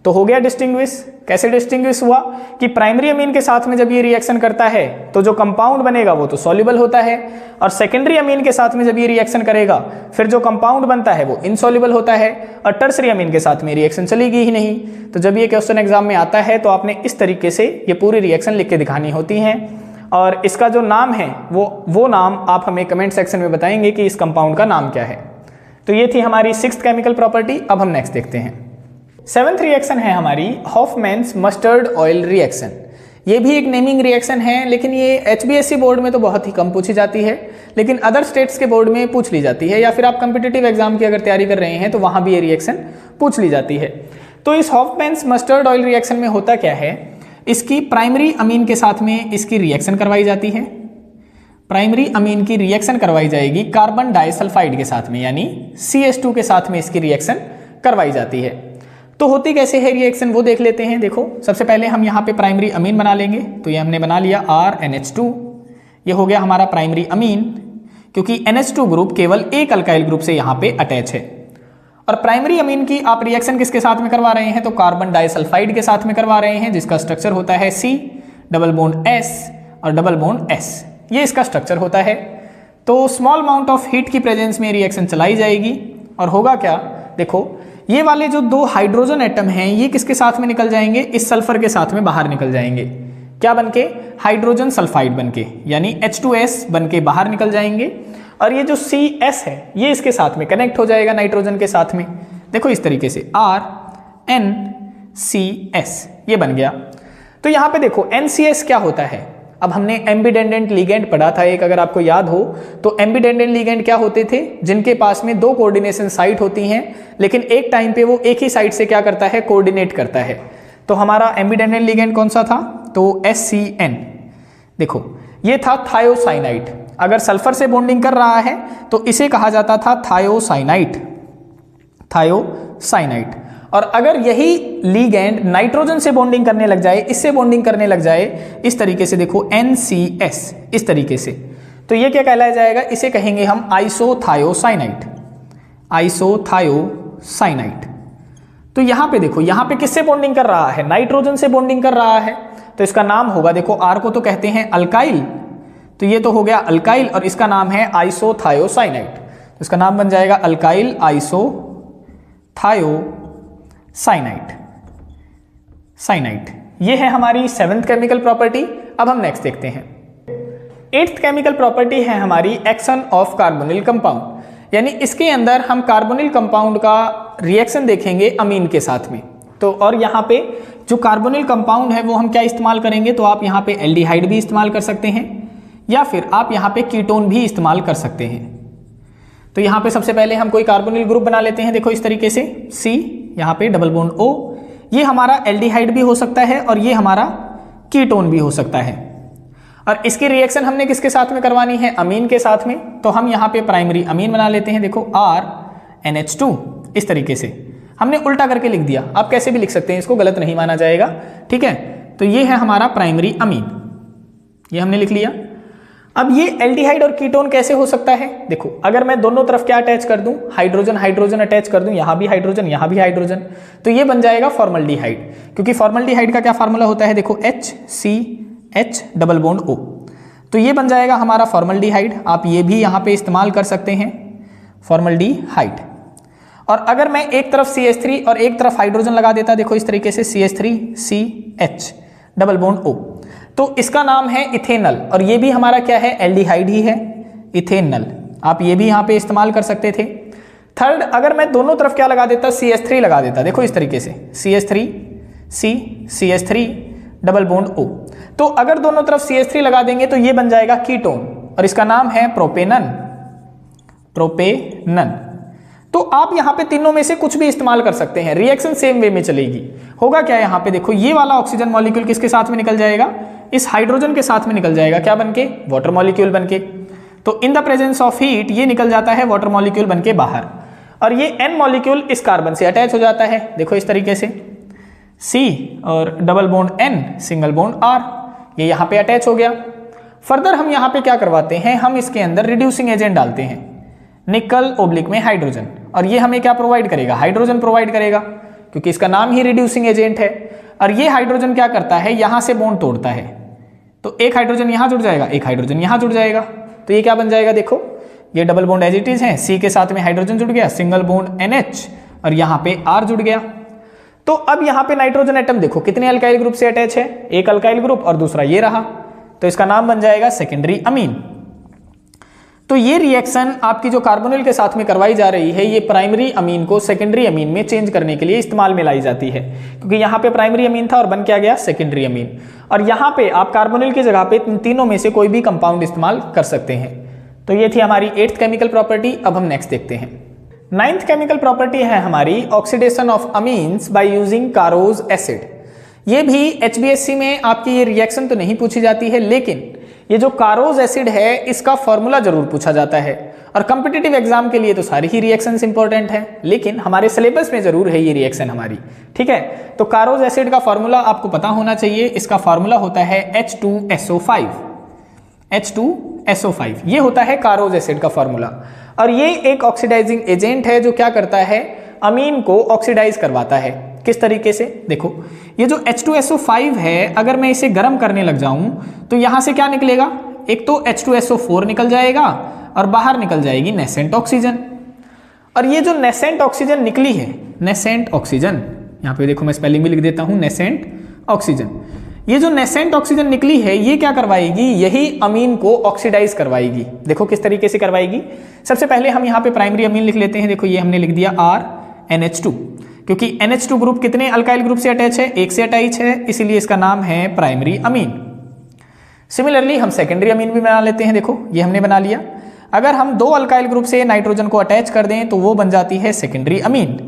A: तो हो गया डिस्टिंग्विश। कैसे डिस्टिंग्विश हुआ कि प्राइमरी अमीन के साथ में जब ये रिएक्शन करता है तो जो कंपाउंड बनेगा वो तो सॉल्युबल होता है, और सेकेंडरी अमीन के साथ में जब ये रिएक्शन करेगा फिर जो कंपाउंड बनता है वो इनसॉल्युबल होता है, और टर्सरी अमीन के साथ में रिएक्शन चलेगी ही नहीं। तो जब ये क्वेश्चन एग्जाम में आता है तो आपने इस तरीके से ये पूरी रिएक्शन लिख के दिखानी होती हैं, और इसका जो नाम है वो नाम आप हमें कमेंट सेक्शन में बताएंगे कि इस कंपाउंड का नाम क्या है। तो ये थी हमारी 6th केमिकल प्रॉपर्टी। अब हम नेक्स्ट देखते हैं। 7th रिएक्शन है हमारी हॉफमैन्स मस्टर्ड ऑयल रिएक्शन। ये भी एक नेमिंग रिएक्शन है, लेकिन ये HBSC बोर्ड में तो बहुत ही कम पूछी जाती है, लेकिन अदर स्टेट्स के बोर्ड में पूछ ली जाती है, या फिर आप कम्पिटिटिव एग्जाम की अगर तैयारी कर रहे हैं तो वहाँ भी ये रिएक्शन पूछ ली जाती है। तो इस हॉफमैन्स मस्टर्ड ऑयल रिएक्शन में होता क्या है, इसकी प्राइमरी अमीन के साथ में इसकी रिएक्शन करवाई जाती है। प्राइमरी अमीन की रिएक्शन करवाई जाएगी कार्बन डाइसल्फाइड के साथ में, यानी CH2 के साथ में इसकी रिएक्शन करवाई जाती है। तो होती कैसे है रिएक्शन वो देख लेते हैं। देखो, सबसे पहले हम यहाँ पे प्राइमरी अमीन बना लेंगे। तो ये हमने बना लिया RNH2, ये हो गया हमारा प्राइमरी अमीन, क्योंकि NH2 ग्रुप केवल एक अल्काइल ग्रुप से यहाँ पे अटैच है। और प्राइमरी अमीन की आप रिएक्शन किसके साथ में करवा रहे हैं, तो कार्बन डाइसल्फाइड के साथ में करवा रहे हैं, जिसका स्ट्रक्चर होता है C डबल बॉन्ड S और डबल बॉन्ड S, ये इसका स्ट्रक्चर होता है। तो स्मॉल अमाउंट ऑफ हीट की प्रेजेंस में रिएक्शन चलाई जाएगी, और होगा क्या, देखो ये वाले जो दो हाइड्रोजन एटम हैं ये किसके साथ में निकल जाएंगे, इस सल्फर के साथ में बाहर निकल जाएंगे। क्या बनके, हाइड्रोजन सल्फाइड बनके, यानी H2S बनके बाहर निकल जाएंगे, और ये जो CS है ये इसके साथ में कनेक्ट हो जाएगा नाइट्रोजन के साथ में। देखो इस तरीके से RNCS ये बन गया। तो यहाँ पे देखो NCS क्या होता है, अब हमने एम्बिडेंडेंट लिगेंड पढ़ा था एक, अगर आपको याद हो तो एम्बिडेंडेंट लिगेंड क्या होते थे, जिनके पास में दो कोऑर्डिनेशन साइट होती हैं, लेकिन एक टाइम पे वो एक ही साइड से क्या करता है, कोऑर्डिनेट करता है। तो हमारा एम्बिडेंडेंट लिगेंड कौन सा था, तो SCN। देखो ये था थायोसाइनाइड, अगर सल्फर से बॉन्डिंग कर रहा है तो इसे कहा जाता था थायोसाइनाइड, थायोसाइनाइड। और अगर यही लिगेंड नाइट्रोजन से बॉन्डिंग करने लग जाए, इससे बॉन्डिंग करने लग जाए इस तरीके से, देखो NCS इस तरीके से, तो ये क्या कहलाया जाएगा, इसे कहेंगे हम आइसोथायोसाइनाइड, आइसोथायोसाइनाइड। तो यहाँ पे देखो, यहाँ पे किससे बॉन्डिंग कर रहा है, नाइट्रोजन से बॉन्डिंग कर रहा है, तो इसका नाम होगा, देखो R को तो कहते हैं अल्काइल, तो ये तो हो गया अल्काइल, और इसका नाम है आइसोथायोसाइनाइड, तो इसका नाम बन जाएगा अल्काइल आइसोथायोसाइनाइड, साइनाइड। ये है हमारी 7th केमिकल प्रॉपर्टी। अब हम नेक्स्ट देखते हैं। 8th केमिकल प्रॉपर्टी है हमारी एक्शन ऑफ कार्बोनिल कंपाउंड, यानी इसके अंदर हम कार्बोनिल कंपाउंड का रिएक्शन देखेंगे अमीन के साथ में। तो और यहाँ पे जो कार्बोनिल कंपाउंड है वो हम क्या इस्तेमाल करेंगे, तो आप यहाँ पे एल्डिहाइड भी इस्तेमाल कर सकते हैं, या फिर आप यहाँ पे कीटोन भी इस्तेमाल कर सकते हैं। तो यहाँ पे सबसे पहले हम कोई कार्बोनिल ग्रुप बना लेते हैं, देखो इस तरीके से C, यहाँ पे डबल बॉन्ड O, ये हमारा एल्डिहाइड भी हो सकता है और ये हमारा कीटोन भी हो सकता है। और इसकी रिएक्शन हमने किसके साथ में करवानी है, अमीन के साथ में। तो हम यहाँ पे प्राइमरी अमीन बना लेते हैं, देखो RNH2 इस तरीके से, हमने उल्टा करके लिख दिया, आप कैसे भी लिख सकते हैं, इसको गलत नहीं माना जाएगा, ठीक है। तो ये है हमारा प्राइमरी अमीन, ये हमने लिख लिया। अब ये एल्डिहाइड और कीटोन कैसे हो सकता है, देखो अगर मैं दोनों तरफ क्या अटैच कर दूं, हाइड्रोजन हाइड्रोजन अटैच कर दूं, यहां भी हाइड्रोजन यहां भी हाइड्रोजन, तो ये बन जाएगा फॉर्मल्डिहाइड, क्योंकि फॉर्मल्डिहाइड का क्या फार्मूला होता है, देखो HCH डबल बॉन्ड O, तो ये बन जाएगा हमारा फॉर्मल्डिहाइड। आप ये भी यहाँ पे इस्तेमाल कर सकते हैं, फॉर्मल्डिहाइड। और अगर मैं एक तरफ CH3 और एक तरफ हाइड्रोजन लगा देता, देखो इस तरीके से CH3CH डबल बॉन्ड O, तो इसका नाम है इथेनल, और ये भी हमारा क्या है, एल्डिहाइड ही है, इथेनल। आप ये भी यहाँ पे इस्तेमाल कर सकते थे। थर्ड, अगर मैं दोनों तरफ क्या लगा देता, CH3 लगा देता, देखो इस तरीके से CH3 डबल बॉन्ड O, तो अगर दोनों तरफ CH3 लगा देंगे तो ये बन जाएगा कीटोन, और इसका नाम है प्रोपेनन, प्रोपेनन। तो आप यहाँ पे तीनों में से कुछ भी इस्तेमाल कर सकते हैं, रिएक्शन सेम वे में चलेगी। होगा क्या, यहाँ पे देखो ये वाला ऑक्सीजन मॉलिक्यूल किसके साथ में निकल जाएगा, इस हाइड्रोजन के साथ में निकल जाएगा, क्या बनके, वाटर मॉलिक्यूल बनके। तो in the presence of heat ये निकल जाता है वाटर मॉलिक्यूल बनके बाहर, और ये N मॉलिक्यूल इस कार्बन से अटैच हो जाता है, देखो इस तरीके से C और double bond N single bond R, ये यहाँ पे अटैच हो गया। फर्दर हम यहाँ पे क्या करवाते हैं, हम इसके अंदर रिड्यूसिंग एजेंट डालते हैं, निकल ओब्लिक में हाइड्रोजन, और ये हमें क्या प्रोवाइड करेगा, हाइड्रोजन प्रोवाइड करेगा, क्योंकि इसका नाम ही रिड्यूसिंग एजेंट है। और ये हाइड्रोजन क्या करता है, यहां से बॉन्ड तोड़ता है, तो एक हाइड्रोजन यहां जुड़ जाएगा, एक हाइड्रोजन यहां जुड़ जाएगा, तो ये क्या बन जाएगा, देखो ये double bond as it is है, सी के साथ में हाइड्रोजन जुड़ गया, सिंगल बॉन्ड NH, और यहां पे R जुड़ गया। तो अब यहां पे नाइट्रोजन एटम देखो कितने अल्काइल ग्रुप से अटैच है, एक अल्काइल ग्रुप और दूसरा ये रहा, तो इसका नाम बन जाएगा सेकेंडरी अमीन। तो ये रिएक्शन आपकी जो कार्बोनिल के साथ में करवाई जा रही है, ये प्राइमरी अमीन को सेकेंडरी अमीन में चेंज करने के लिए इस्तेमाल में लाई जाती है, क्योंकि यहाँ पे प्राइमरी अमीन था और बन क्या गया, सेकेंडरी अमीन। और यहाँ पे आप कार्बोनिल की जगह पे इन तीनों में से कोई भी कंपाउंड इस्तेमाल कर सकते हैं। तो ये थी हमारी 8th केमिकल प्रॉपर्टी। अब हम नेक्स्ट देखते हैं। 9th केमिकल प्रॉपर्टी है हमारी oxidation of amines by using Caro's acid. ये भी HBSC में आपकी ये रिएक्शन तो नहीं पूछी जाती है, लेकिन ये जो कारोज एसिड है इसका फॉर्मूला जरूर पूछा जाता है। और कॉम्पिटिटिव एग्जाम के लिए तो सारी ही रिएक्शंस इंपॉर्टेंट हैं, लेकिन हमारे सिलेबस में जरूर है ये रिएक्शन हमारी, ठीक है। तो कारोज एसिड का फॉर्मूला आपको पता होना चाहिए। इसका फॉर्मूला होता है H2SO5। H2SO5 ये होता है कारोज एसिड का फॉर्मूला। और ये एक ऑक्सीडाइजिंग एजेंट है जो क्या करता है, अमीन को ऑक्सीडाइज करवाता है। किस तरीके से, देखो ये जो H2SO5 है, अगर मैं इसे गर्म करने लग जाऊं तो यहां से क्या निकलेगा, एक तो H2SO4 निकल जाएगा और बाहर निकल जाएगी नेसेंट ऑक्सीजन। और ये जो नेसेंट ऑक्सीजन निकली है, नेसेंट ऑक्सीजन, यहां पे देखो मैं स्पेलिंग भी लिख देता हूं, नेसेंट ऑक्सीजन। ये जो नेसेंट ऑक्सीजन निकली है, ये क्या करवाएगी, यही अमीन को ऑक्सीडाइज करवाएगी। देखो किस तरीके से करवाएगी। सबसे पहले हम यहाँ पे प्राइमरी अमीन लिख लेते हैं। देखो ये हमने लिख दिया RNH2, क्योंकि NH2 ग्रुप कितने अल्काइल ग्रुप से अटैच है, एक से अटैच है, इसीलिए इसका नाम है प्राइमरी अमीन। सिमिलरली हम सेकेंडरी अमीन भी बना लेते हैं। देखो ये हमने बना लिया। अगर हम दो अल्काइल ग्रुप से नाइट्रोजन को अटैच कर दें तो वो बन जाती है सेकेंडरी अमीन।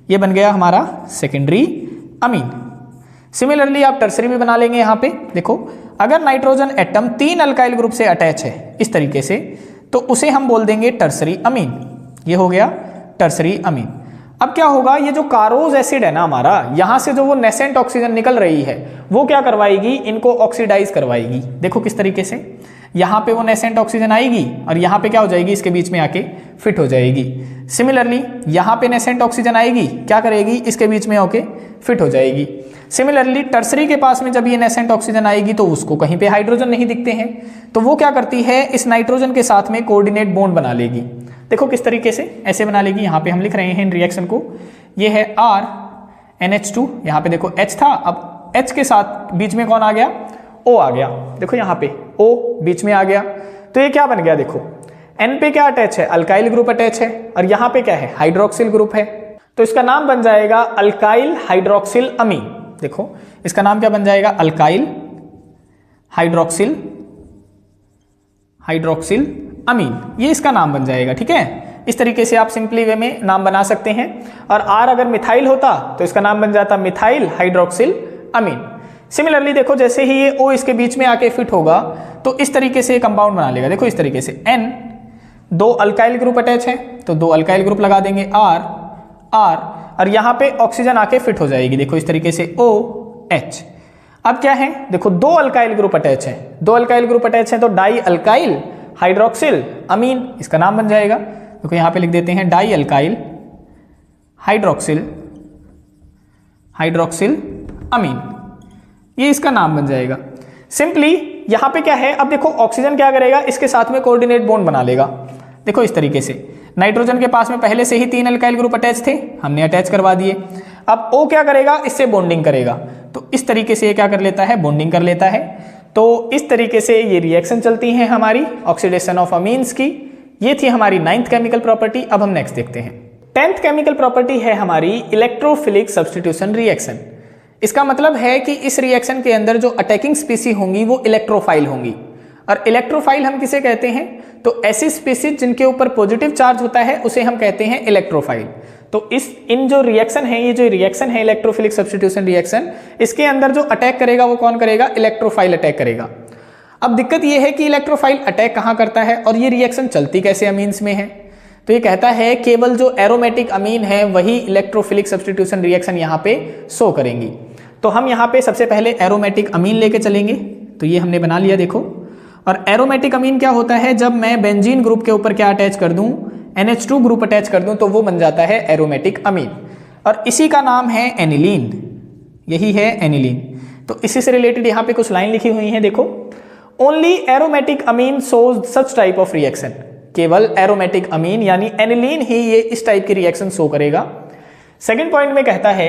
A: ये बन गया हमारा सेकेंडरी अमीन। सिमिलरली आप टर्सरी भी बना लेंगे। यहाँ पे देखो अगर नाइट्रोजन एटम 3 अल्काइल ग्रुप से अटैच है इस तरीके से, तो उसे हम बोल देंगे टर्सरी अमीन। ये हो गया टर्सरी अमीन। अब क्या होगा, ये जो कारोज एसिड है ना हमारा, यहां से जो वो नेसेंट ऑक्सीजन निकल रही है वो क्या करवाएगी, इनको ऑक्सीडाइज करवाएगी। देखो किस तरीके से, यहां पे वो नेसेंट ऑक्सीजन आएगी और यहां पे क्या हो जाएगी, इसके बीच में आके फिट हो जाएगी। सिमिलरली यहां पे नेसेंट ऑक्सीजन आएगी, क्या करेगी, इसके बीच में होके फिट हो जाएगी। सिमिलरली टर्सरी के पास में जब ये नेसेंट ऑक्सीजन आएगी तो उसको कहीं पे हाइड्रोजन नहीं दिखते हैं, तो वो क्या करती है, इस नाइट्रोजन के साथ में कोऑर्डिनेट बॉन्ड बना लेगी। देखो किस तरीके से, ऐसे बना लेगी। यहाँ पे हम लिख रहे हैं इन रिएक्शन को, ये है RNH2, यहाँ पे देखो H था, अब H के साथ बीच में कौन आ गया, O आ गया। देखो यहाँ पे O बीच में आ गया, तो ये क्या बन गया, देखो N पे क्या अटैच है, अल्काइल ग्रुप अटैच है, और यहाँ पे क्या है, हाइड्रोक्सिल ग्रुप है, तो इसका नाम बन जाएगा अल्काइल हाइड्रोक्सिल अमीन। देखो इसका नाम क्या बन जाएगा, अल्काइल हाइड्रोक्सिल अमीन, ये इसका नाम बन जाएगा। ठीक है, इस तरीके से आप सिंपली वे में नाम बना सकते हैं। और R अगर मिथाइल होता तो इसका नाम बन जाता मिथाइल हाइड्रोक्सिल अमीन। सिमिलरली देखो जैसे ही ये O इसके बीच में आके फिट होगा तो इस तरीके से कंपाउंड बना लेगा। देखो इस तरीके से N, 2 अल्काइल ग्रुप अटैच है तो 2 अल्काइल ग्रुप लगा देंगे R, और यहाँ पे ऑक्सीजन आके फिट हो जाएगी। देखो इस तरीके से OH। अब क्या है, देखो 2 अल्काइल ग्रुप अटैच है, 2 अल्काइल ग्रुप अटैच है तो डाई अल्काइल हाइड्रोक्सिल अमीन इसका नाम बन जाएगा। देखो यहाँ पे लिख देते हैं डाई अल्काइल हाइड्रोक्सिल अमीन, ये इसका नाम बन जाएगा। सिंपली यहाँ पे क्या है, अब देखो ऑक्सीजन क्या करेगा, इसके साथ में कोऑर्डिनेट बॉन्ड बना लेगा। देखो इस तरीके से नाइट्रोजन के पास में पहले से ही 3 अल्काइल ग्रुप अटैच थे, हमने अटैच करवा दिए। अब O क्या करेगा, इससे बॉन्डिंग करेगा, तो इस तरीके से ये क्या कर लेता है, बॉन्डिंग कर लेता है। तो इस तरीके से ये रिएक्शन चलती है हमारी ऑक्सीडेशन ऑफ अमीन्स की। ये थी हमारी 9th केमिकल प्रॉपर्टी। अब हम नेक्स्ट देखते हैं। 10th केमिकल प्रॉपर्टी है हमारी इलेक्ट्रोफिलिक सब्स्टिट्यूशन रिएक्शन। इसका मतलब है कि इस रिएक्शन के अंदर जो अटैकिंग स्पीसीज होंगी वो इलेक्ट्रोफाइल होंगी। और इलेक्ट्रोफाइल हम किसे कहते हैं, तो ऐसी स्पीसीज जिनके ऊपर पॉजिटिव चार्ज होता है उसे हम कहते हैं इलेक्ट्रोफाइल। तो इन जो रिएक्शन है, ये जो रिएक्शन है इलेक्ट्रोफिलिक सब्स्टिट्यूशन रिएक्शन, इसके अंदर जो अटैक करेगा वो कौन करेगा, इलेक्ट्रोफाइल अटैक करेगा। अब दिक्कत ये है कि इलेक्ट्रोफाइल अटैक कहाँ करता है और ये रिएक्शन चलती कैसे अमीन्स में है। तो ये कहता है केवल जो एरोमेटिक अमीन है वही इलेक्ट्रोफिलिक सब्स्टिट्यूशन रिएक्शन यहाँ पे शो करेंगी। तो हम यहाँ पे सबसे पहले एरोमेटिक अमीन लेके चलेंगे। तो ये हमने बना लिया देखो। और एरोमेटिक अमीन क्या होता है, जब मैं बेंजीन ग्रुप के ऊपर क्या अटैच कर दूं, NH2 ग्रुप अटैच कर दूं तो वो बन जाता है एरोमेटिक अमीन। और इसी का नाम है एनिलीन, यही है एनिलीन। तो इसी से रिलेटेड यहाँ पे कुछ लाइन लिखी हुई हैं, देखो, only aromatic amine shows such type of reaction, केवल एरोमेटिक अमीन यानी एनिलीन ही ये इस टाइप की रिएक्शन शो करेगा। सेकेंड पॉइंट में कहता है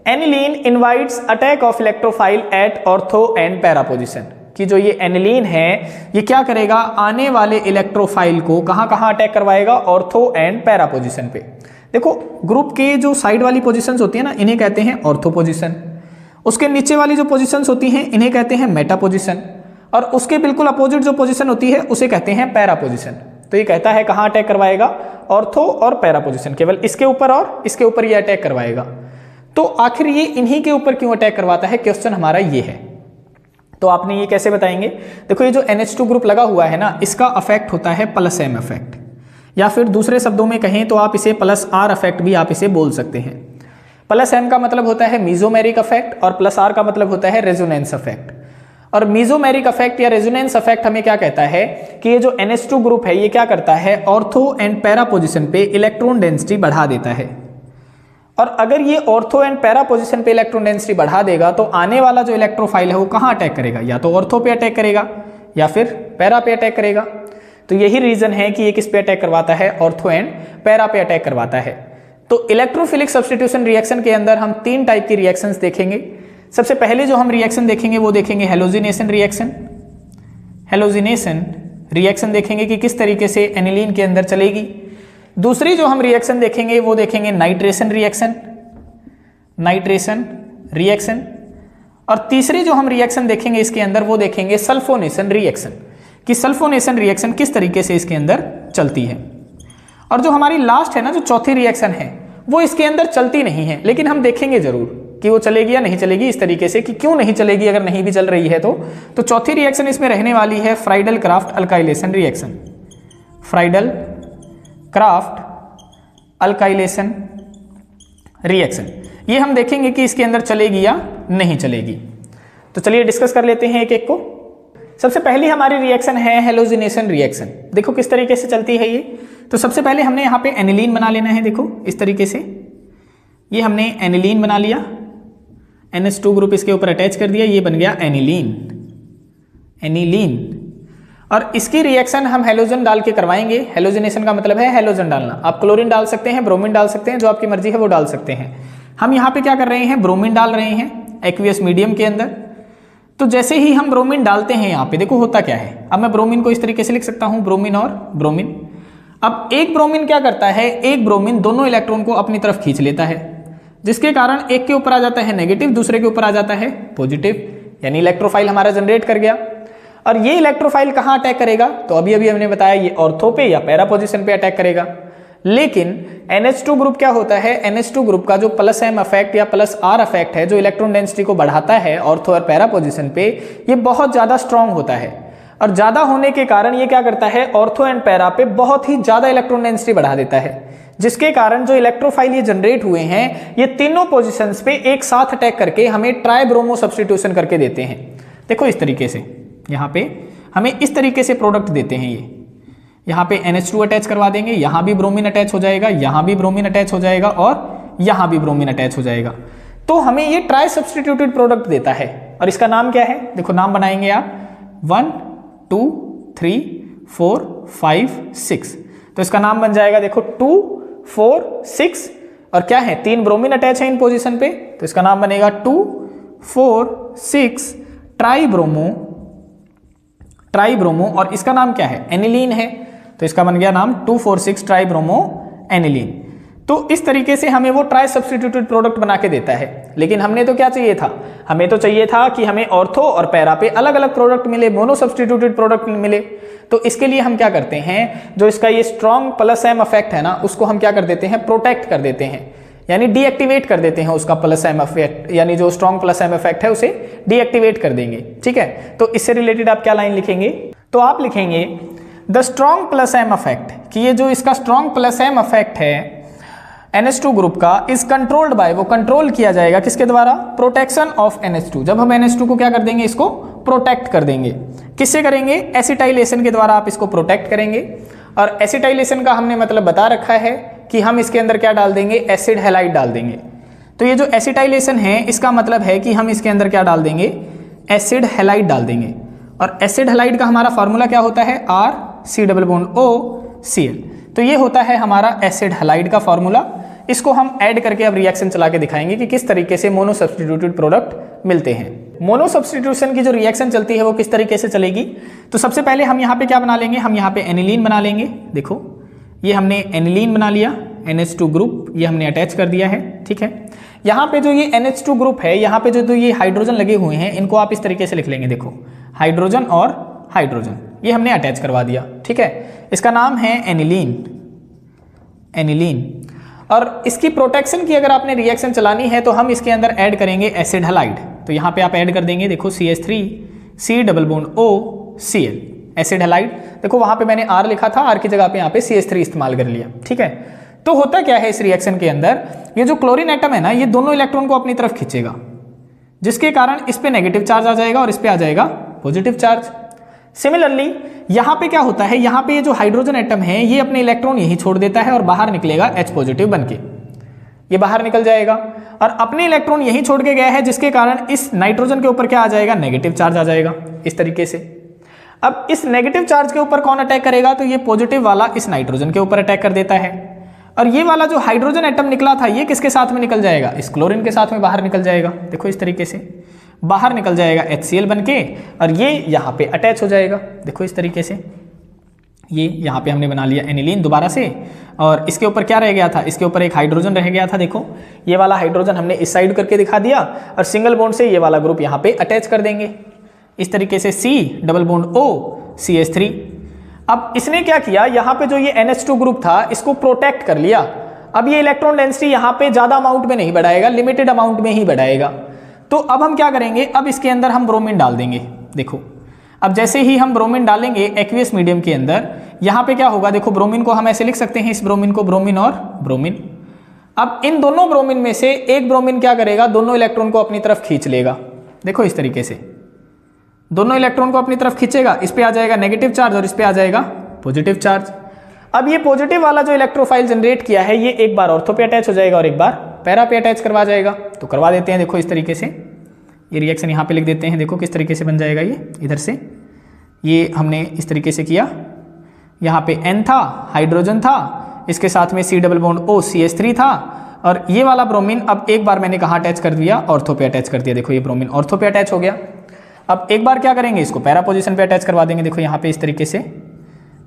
A: aniline invites attack of electrophile at ortho and para position, कि जो ये एनिलीन है ये क्या करेगा, आने वाले इलेक्ट्रोफाइल को कहाँ कहाँ अटैक करवाएगा, ऑर्थो एंड पैरा पोजिशन पे। देखो ग्रुप के जो साइड वाली पोजीशंस होती है ना, इन्हें कहते हैं ऑर्थो पोजीशन, उसके नीचे वाली जो पोजीशंस होती हैं इन्हें कहते हैं मेटा पोजीशन, और उसके बिल्कुल अपोजिट जो पोजीशन होती है उसे कहते हैं पैरा पोजीशन। तो ये कहता है कहाँ अटैक करवाएगा, ऑर्थो और पैरा पोजीशन, केवल इसके ऊपर और इसके ऊपर ये अटैक करवाएगा। तो आखिर ये इन्हीं के ऊपर क्यों अटैक करवाता है, क्वेश्चन हमारा ये है। तो आपने ये कैसे बताएंगे, देखो ये जो NH2 ग्रुप लगा हुआ है ना, इसका अफेक्ट होता है +M इफेक्ट, या फिर दूसरे शब्दों में कहें तो आप इसे +R इफेक्ट भी आप इसे बोल सकते हैं। +M का मतलब होता है मीजोमेरिक इफेक्ट और +R का मतलब होता है रेजोनेंस इफेक्ट। और मीजोमेरिक इफेक्ट या रेजोनेंस इफेक्ट हमें क्या कहता है कि ये जो NH2 ग्रुप है ये क्या करता है, ऑर्थो एंड पैरा पोजीशन पे इलेक्ट्रॉन डेंसिटी बढ़ा देता है। और अगर ये ऑर्थो एंड पैरा पोजीशन पे इलेक्ट्रॉन डेंसिटी बढ़ा देगा तो आने वाला जो इलेक्ट्रोफाइल है वो कहाँ अटैक करेगा, या तो ऑर्थो पे अटैक करेगा या फिर पैरा पे अटैक करेगा। तो यही रीजन है कि ये किस पे अटैक करवाता है, ऑर्थो एंड पैरा पे अटैक करवाता है। तो इलेक्ट्रोफिलिक सब्स्टिट्यूशन रिएक्शन के अंदर हम 3 टाइप की रिएक्शंस देखेंगे। सबसे पहले जो हम रिएक्शन देखेंगे वो देखेंगे हेलोजिनेशन रिएक्शन। हेलोजिनेशन रिएक्शन देखेंगे कि किस तरीके से एनिलीन के अंदर चलेगी। दूसरी जो हम रिएक्शन देखेंगे वो देखेंगे नाइट्रेशन रिएक्शन, नाइट्रेशन रिएक्शन। और तीसरी जो हम रिएक्शन देखेंगे इसके अंदर वो देखेंगे सल्फोनेशन रिएक्शन, कि सल्फोनेशन रिएक्शन किस तरीके से इसके अंदर चलती है। और जो हमारी लास्ट है ना, जो चौथी रिएक्शन है, वो इसके अंदर चलती नहीं है, लेकिन हम देखेंगे जरूर कि वो चलेगी या नहीं चलेगी, इस तरीके से कि क्यों नहीं चलेगी अगर नहीं भी चल रही है तो चौथी रिएक्शन इसमें रहने वाली है Friedl craft alkylation reaction. Friedl craft alkylation reaction, ये हम देखेंगे कि इसके अंदर चलेगी या नहीं चलेगी। तो चलिए डिस्कस कर लेते हैं एक एक को। सबसे पहली हमारी रिएक्शन है हेलोजिनेशन रिएक्शन। देखो किस तरीके से चलती है ये। तो सबसे पहले हमने यहाँ पे एनिलीन बना लेना है। देखो इस तरीके से ये हमने एनिलीन बना लिया, NH2 ग्रुप इसके ऊपर अटैच कर दिया, ये बन गया एनिलीन, एनिलीन। और इसकी रिएक्शन हम हेलोजन डाल के करवाएंगे। हेलोजिनेशन का मतलब है हेलोजन डालना। आप क्लोरीन डाल सकते हैं, ब्रोमीन डाल सकते हैं, जो आपकी मर्जी है वो डाल सकते हैं। हम यहाँ पे क्या कर रहे हैं, ब्रोमीन डाल रहे हैं एक्वियस मीडियम के अंदर। तो जैसे ही हम ब्रोमीन डालते हैं यहाँ पे देखो होता क्या है। अब मैं ब्रोमीन को इस तरीके से लिख सकता हूँ, ब्रोमीन और ब्रोमीन। अब एक ब्रोमीन क्या करता है, एक ब्रोमीन दोनों इलेक्ट्रॉन को अपनी तरफ खींच लेता है, जिसके कारण एक के ऊपर आ जाता है नेगेटिव, दूसरे के ऊपर आ जाता है पॉजिटिव, यानी इलेक्ट्रोफाइल हमारा जनरेट कर गया। और ये इलेक्ट्रोफाइल कहाँ अटैक करेगा, तो अभी अभी हमने बताया ये ऑर्थो पे या पैरा पोजीशन पे अटैक करेगा। लेकिन NH2 ग्रुप क्या होता है, NH2 ग्रुप का जो +M इफेक्ट या +R इफेक्ट है, जो इलेक्ट्रॉन डेंसिटी को बढ़ाता है ऑर्थो और पैरा पोजीशन पे, ये बहुत ज्यादा स्ट्रांग होता है। और ज्यादा होने के कारण ये क्या करता है, ऑर्थो एंड पैरा पे बहुत ही ज्यादा इलेक्ट्रॉन डेंसिटी बढ़ा देता है, जिसके कारण जो इलेक्ट्रोफाइल ये जनरेट हुए हैं ये तीनों पोजीशंस पे एक साथ अटैक करके हमें ट्राइब्रोमो सब्स्टिट्यूशन करके देते हैं। देखो इस तरीके से यहाँ पे हमें इस तरीके से प्रोडक्ट देते हैं। ये यहाँ पे NH2 अटैच करवा देंगे, यहाँ भी ब्रोमीन अटैच हो जाएगा, यहाँ भी ब्रोमीन अटैच हो जाएगा और यहाँ भी ब्रोमीन अटैच हो जाएगा। तो हमें ये ट्राई सब्स्टिट्यूटेड प्रोडक्ट देता है। और इसका नाम क्या है, देखो नाम बनाएंगे आप 1 2 3 4 5 6। तो इसका नाम बन जाएगा देखो 2 4 6 और क्या है, 3 ब्रोमीन अटैच है इन पोजीशन पे, तो इसका नाम बनेगा 2 4 6 ट्राइब्रोमो। और इसका नाम क्या है, एनिलीन है, तो इसका बन गया नाम 2,4,6 ट्राइब्रोमो एनिलीन। तो इस तरीके से हमें वो ट्राई सब्स्टिट्यूटेड प्रोडक्ट बना के देता है। लेकिन हमने तो क्या चाहिए था, हमें तो चाहिए था कि हमें ऑर्थो और पैरा पे अलग अलग प्रोडक्ट मिले, मोनो सब्स्टिट्यूटेड प्रोडक्ट मिले। तो इसके लिए हम क्या करते हैं, जो इसका ये स्ट्रॉन्ग +M इफेक्ट है ना, उसको हम क्या कर देते हैं, प्रोटेक्ट कर देते हैं, यानी डीएक्टिवेट कर देते हैं उसका +M इफेक्ट, यानी जो स्ट्रॉन्ग +M इफेक्ट है उसे डीएक्टिवेट कर देंगे। ठीक है, तो इससे रिलेटेड आप क्या लाइन लिखेंगे, तो आप लिखेंगे द स्ट्रॉन्ग +M इफेक्ट, कि ये जो इसका स्ट्रॉन्ग +M इफेक्ट है NH2 ग्रुप का, इज कंट्रोल्ड बाय, वो कंट्रोल किया जाएगा किसके द्वारा, प्रोटेक्शन ऑफ NH2। जब हम NH2 को क्या कर देंगे, इसको प्रोटेक्ट कर देंगे। किससे करेंगे, एसिटाइलेशन के द्वारा आप इसको प्रोटेक्ट करेंगे। और एसिटाइलेशन का हमने मतलब बता रखा है कि हम इसके अंदर क्या डाल देंगे, एसिड हैलाइड डाल देंगे। तो ये जो एसिटाइलेशन है इसका मतलब है कि हम इसके अंदर क्या डाल देंगे, एसिड हैलाइड डाल देंगे। और एसिड हैलाइड का हमारा फॉर्मूला क्या होता है, RC+O Cl। तो ये होता है हमारा एसिड हैलाइड का फॉर्मूला। इसको हम ऐड करके अब रिएक्शन चला के दिखाएंगे कि किस तरीके से मोनो सब्स्टिट्यूटेड प्रोडक्ट मिलते हैं। मोनो सब्स्टिट्यूशन की जो रिएक्शन चलती है वो किस तरीके से चलेगी, तो सबसे पहले हम यहाँ पे क्या बना लेंगे, हम यहाँ पे एनिलीन बना लेंगे। देखो ये हमने एनिलीन बना लिया, NH2 ग्रुप ये हमने अटैच कर दिया है, ठीक है। यहाँ पे जो ये NH2 ग्रुप है, यहाँ पे जो ये हाइड्रोजन लगे हुए हैं इनको आप इस तरीके से लिख लेंगे। देखो हाइड्रोजन और हाइड्रोजन ये हमने अटैच करवा दिया, ठीक है। इसका नाम है एनिलीन, एनिलीन। और इसकी प्रोटेक्शन की अगर आपने रिएक्शन चलानी है तो हम इसके अंदर ऐड करेंगे एसिड हैलाइड। तो यहाँ पे आप ऐड कर देंगे, देखो CH3 C+O Cl acid halide. देखो वहाँ पे मैंने R लिखा था, R की जगह पे यहाँ पे CH3 इस्तेमाल कर लिया, ठीक है। तो होता क्या है इस रिएक्शन के अंदर, ये जो क्लोरीन एटम है ना ये दोनों इलेक्ट्रॉन को अपनी तरफ खींचेगा, जिसके कारण इस पे नेगेटिव चार्ज आ जाएगा और इस पे आ जाएगा पॉजिटिव चार्ज। सिमिलरली यहाँ पे क्या होता है, यहाँ पे ये जो हाइड्रोजन एटम है ये अपने इलेक्ट्रॉन यहीं छोड़ देता है और बाहर निकलेगा H पॉजिटिव बनके, ये बाहर निकल जाएगा और अपने इलेक्ट्रॉन यहीं छोड़ के गया है, जिसके कारण इस नाइट्रोजन के ऊपर क्या आ जाएगा, नेगेटिव चार्ज आ जाएगा इस तरीके से। अब इस नेगेटिव चार्ज के ऊपर कौन अटैक करेगा, तो ये पॉजिटिव वाला इस नाइट्रोजन के ऊपर अटैक कर देता है। और ये वाला जो हाइड्रोजन एटम निकला था ये किसके साथ में निकल जाएगा, इस क्लोरीन के साथ में बाहर निकल जाएगा। देखो इस तरीके से बाहर निकल जाएगा HCl बनके और ये यहाँ पे अटैच हो जाएगा। देखो इस तरीके से ये यहाँ पे हमने बना लिया एनिलीन दोबारा से, और इसके ऊपर क्या रह गया था, इसके ऊपर एक हाइड्रोजन रह गया था। देखो ये वाला हाइड्रोजन हमने इस साइड करके दिखा दिया और सिंगल बॉन्ड से ये वाला ग्रुप यहाँ पे अटैच कर देंगे इस तरीके से, C+O CH3। अब इसने क्या किया, यहाँ पे जो ये NH2 ग्रुप था इसको प्रोटेक्ट कर लिया। अब ये इलेक्ट्रॉन डेंसिटी यहाँ पे ज्यादा अमाउंट में नहीं बढ़ाएगा, लिमिटेड अमाउंट में ही बढ़ाएगा। तो अब हम क्या करेंगे, अब इसके अंदर हम ब्रोमीन डाल देंगे। देखो अब जैसे ही हम ब्रोमीन डालेंगे एक्वियस मीडियम के अंदर, यहाँ पे क्या होगा, देखो ब्रोमीन को हम ऐसे लिख सकते हैं, इस ब्रोमीन को ब्रोमीन और ब्रोमीन। अब इन दोनों ब्रोमीन में से एक ब्रोमीन क्या करेगा, दोनों इलेक्ट्रॉन को अपनी तरफ खींच लेगा। देखो इस तरीके से दोनों इलेक्ट्रॉन को अपनी तरफ खींचेगा, इस पे आ जाएगा नेगेटिव चार्ज और इस पे आ जाएगा पॉजिटिव चार्ज। अब ये पॉजिटिव वाला जो इलेक्ट्रोफाइल जनरेट किया है ये एक बार ऑर्थो पे अटैच हो जाएगा और एक बार पैरा पे अटैच करवा जाएगा। तो करवा देते हैं, देखो इस तरीके से ये रिएक्शन यहाँ पे लिख देते हैं। देखो किस तरीके से बन जाएगा, ये इधर से ये हमने इस तरीके से किया, यहाँ पे N था, हाइड्रोजन था, इसके साथ में C+O CH3 था और ये वाला ब्रोमीन अब एक बार मैंने कहाँ अटैच कर दिया, ऑर्थो पे अटैच कर दिया। देखो ये ब्रोमीन ऑर्थो पे अटैच हो गया। अब एक बार क्या करेंगे, इसको पैरा पोजीशन पे अटैच करवा देंगे। देखो यहाँ पे इस तरीके से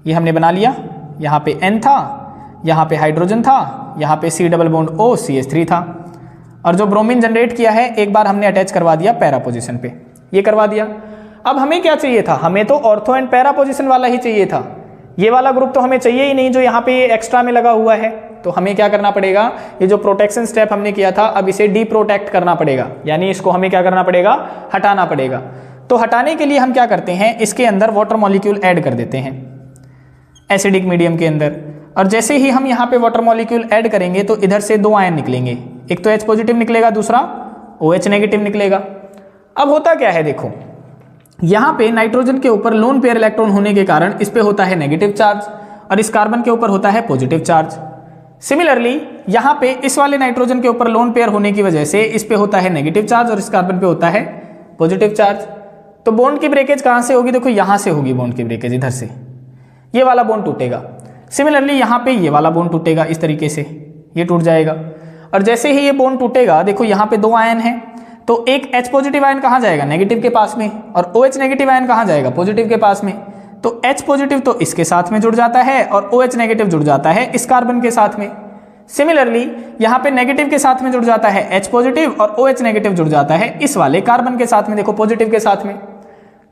A: ये हमने बना लिया, यहाँ पे N था, यहाँ पे हाइड्रोजन था, यहाँ पे C+O CH3 था और जो ब्रोमीन जनरेट किया है एक बार हमने अटैच करवा दिया पैरा पोजीशन पे, ये करवा दिया। अब हमें क्या चाहिए था, हमें तो ऑर्थो एंड पैरा पोजीशन वाला ही चाहिए था, ये वाला ग्रुप तो हमें चाहिए ही नहीं जो यहाँ पे एक्स्ट्रा में लगा हुआ है। तो हमें क्या करना पड़ेगा, ये जो प्रोटेक्शन स्टेप हमने किया था अब इसे डी प्रोटेक्ट करना पड़ेगा, यानी इसको हमें क्या करना पड़ेगा, हटाना पड़ेगा। तो हटाने के लिए हम क्या करते हैं, इसके अंदर वाटर मॉलिक्यूल ऐड कर देते हैं एसिडिक मीडियम के अंदर। और जैसे ही हम यहाँ पे वाटर मॉलिक्यूल ऐड करेंगे तो इधर से दो आयन निकलेंगे, एक तो H पॉजिटिव निकलेगा, दूसरा OH नेगेटिव निकलेगा। अब होता क्या है, देखो यहाँ पे नाइट्रोजन के ऊपर लोन पेयर इलेक्ट्रॉन होने के कारण इस पे होता है नेगेटिव चार्ज और इस कार्बन के ऊपर होता है पॉजिटिव चार्ज। सिमिलरली यहाँ पे इस वाले नाइट्रोजन के ऊपर लोन पेयर होने की वजह से इस पे होता है नेगेटिव चार्ज और इस कार्बन पे होता है पॉजिटिव चार्ज। तो बॉन्ड की ब्रेकेज कहाँ से होगी, देखो यहाँ से होगी बॉन्ड की ब्रेकेज, इधर से ये वाला बॉन्ड टूटेगा। सिमिलरली यहाँ पे ये वाला बॉन्ड टूटेगा, इस तरीके से ये टूट जाएगा। और जैसे ही ये बॉन्ड टूटेगा, देखो यहाँ पे दो आयन है, तो एक H पॉजिटिव आयन कहाँ जाएगा, नेगेटिव के पास में, और OH नेगेटिव आयन कहाँ जाएगा, पॉजिटिव के पास में। तो H पॉजिटिव तो इसके साथ में जुड़ जाता है और OH नेगेटिव जुड़ जाता है इस कार्बन के साथ में। सिमिलरली यहाँ पे नेगेटिव के साथ में जुड़ जाता है H पॉजिटिव और OH नेगेटिव जुड़ जाता है इस वाले कार्बन के साथ में, देखो पॉजिटिव के साथ में।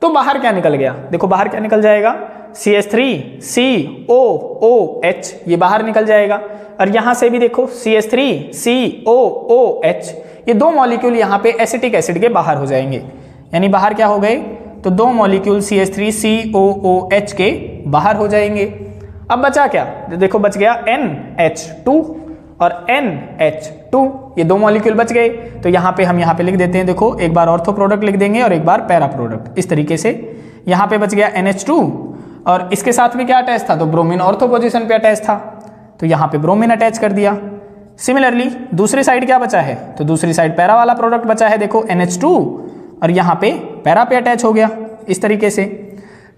A: तो बाहर क्या निकल गया, देखो बाहर क्या निकल जाएगा, CH3 COOH ये बाहर निकल जाएगा। और यहाँ से भी देखो CH3 COOH ये दो मॉलिक्यूल यहाँ पे एसिटिक एसिड के बाहर हो जाएंगे, यानी बाहर क्या हो गए, तो दो मॉलिक्यूल CH3 COOH के बाहर हो जाएंगे। अब बचा क्या, देखो बच गया NH2 और NH2, ये दो मॉलिक्यूल बच गए। तो यहाँ पे हम यहाँ पे लिख देते हैं, देखो एक बार ऑर्थो प्रोडक्ट लिख देंगे और एक बार पैरा प्रोडक्ट, इस तरीके से। यहाँ पे बच गया NH2 और इसके साथ में क्या अटैच था, तो ब्रोमीन ऑर्थो पोजीशन पे अटैच था। तो यहाँ पे ब्रोमीन अटैच कर दिया। सिमिलरली दूसरी साइड क्या बचा है, तो दूसरी साइड पैरा वाला प्रोडक्ट बचा है, देखो NH2, और यहाँ पे पैरा पे अटैच हो गया इस तरीके से।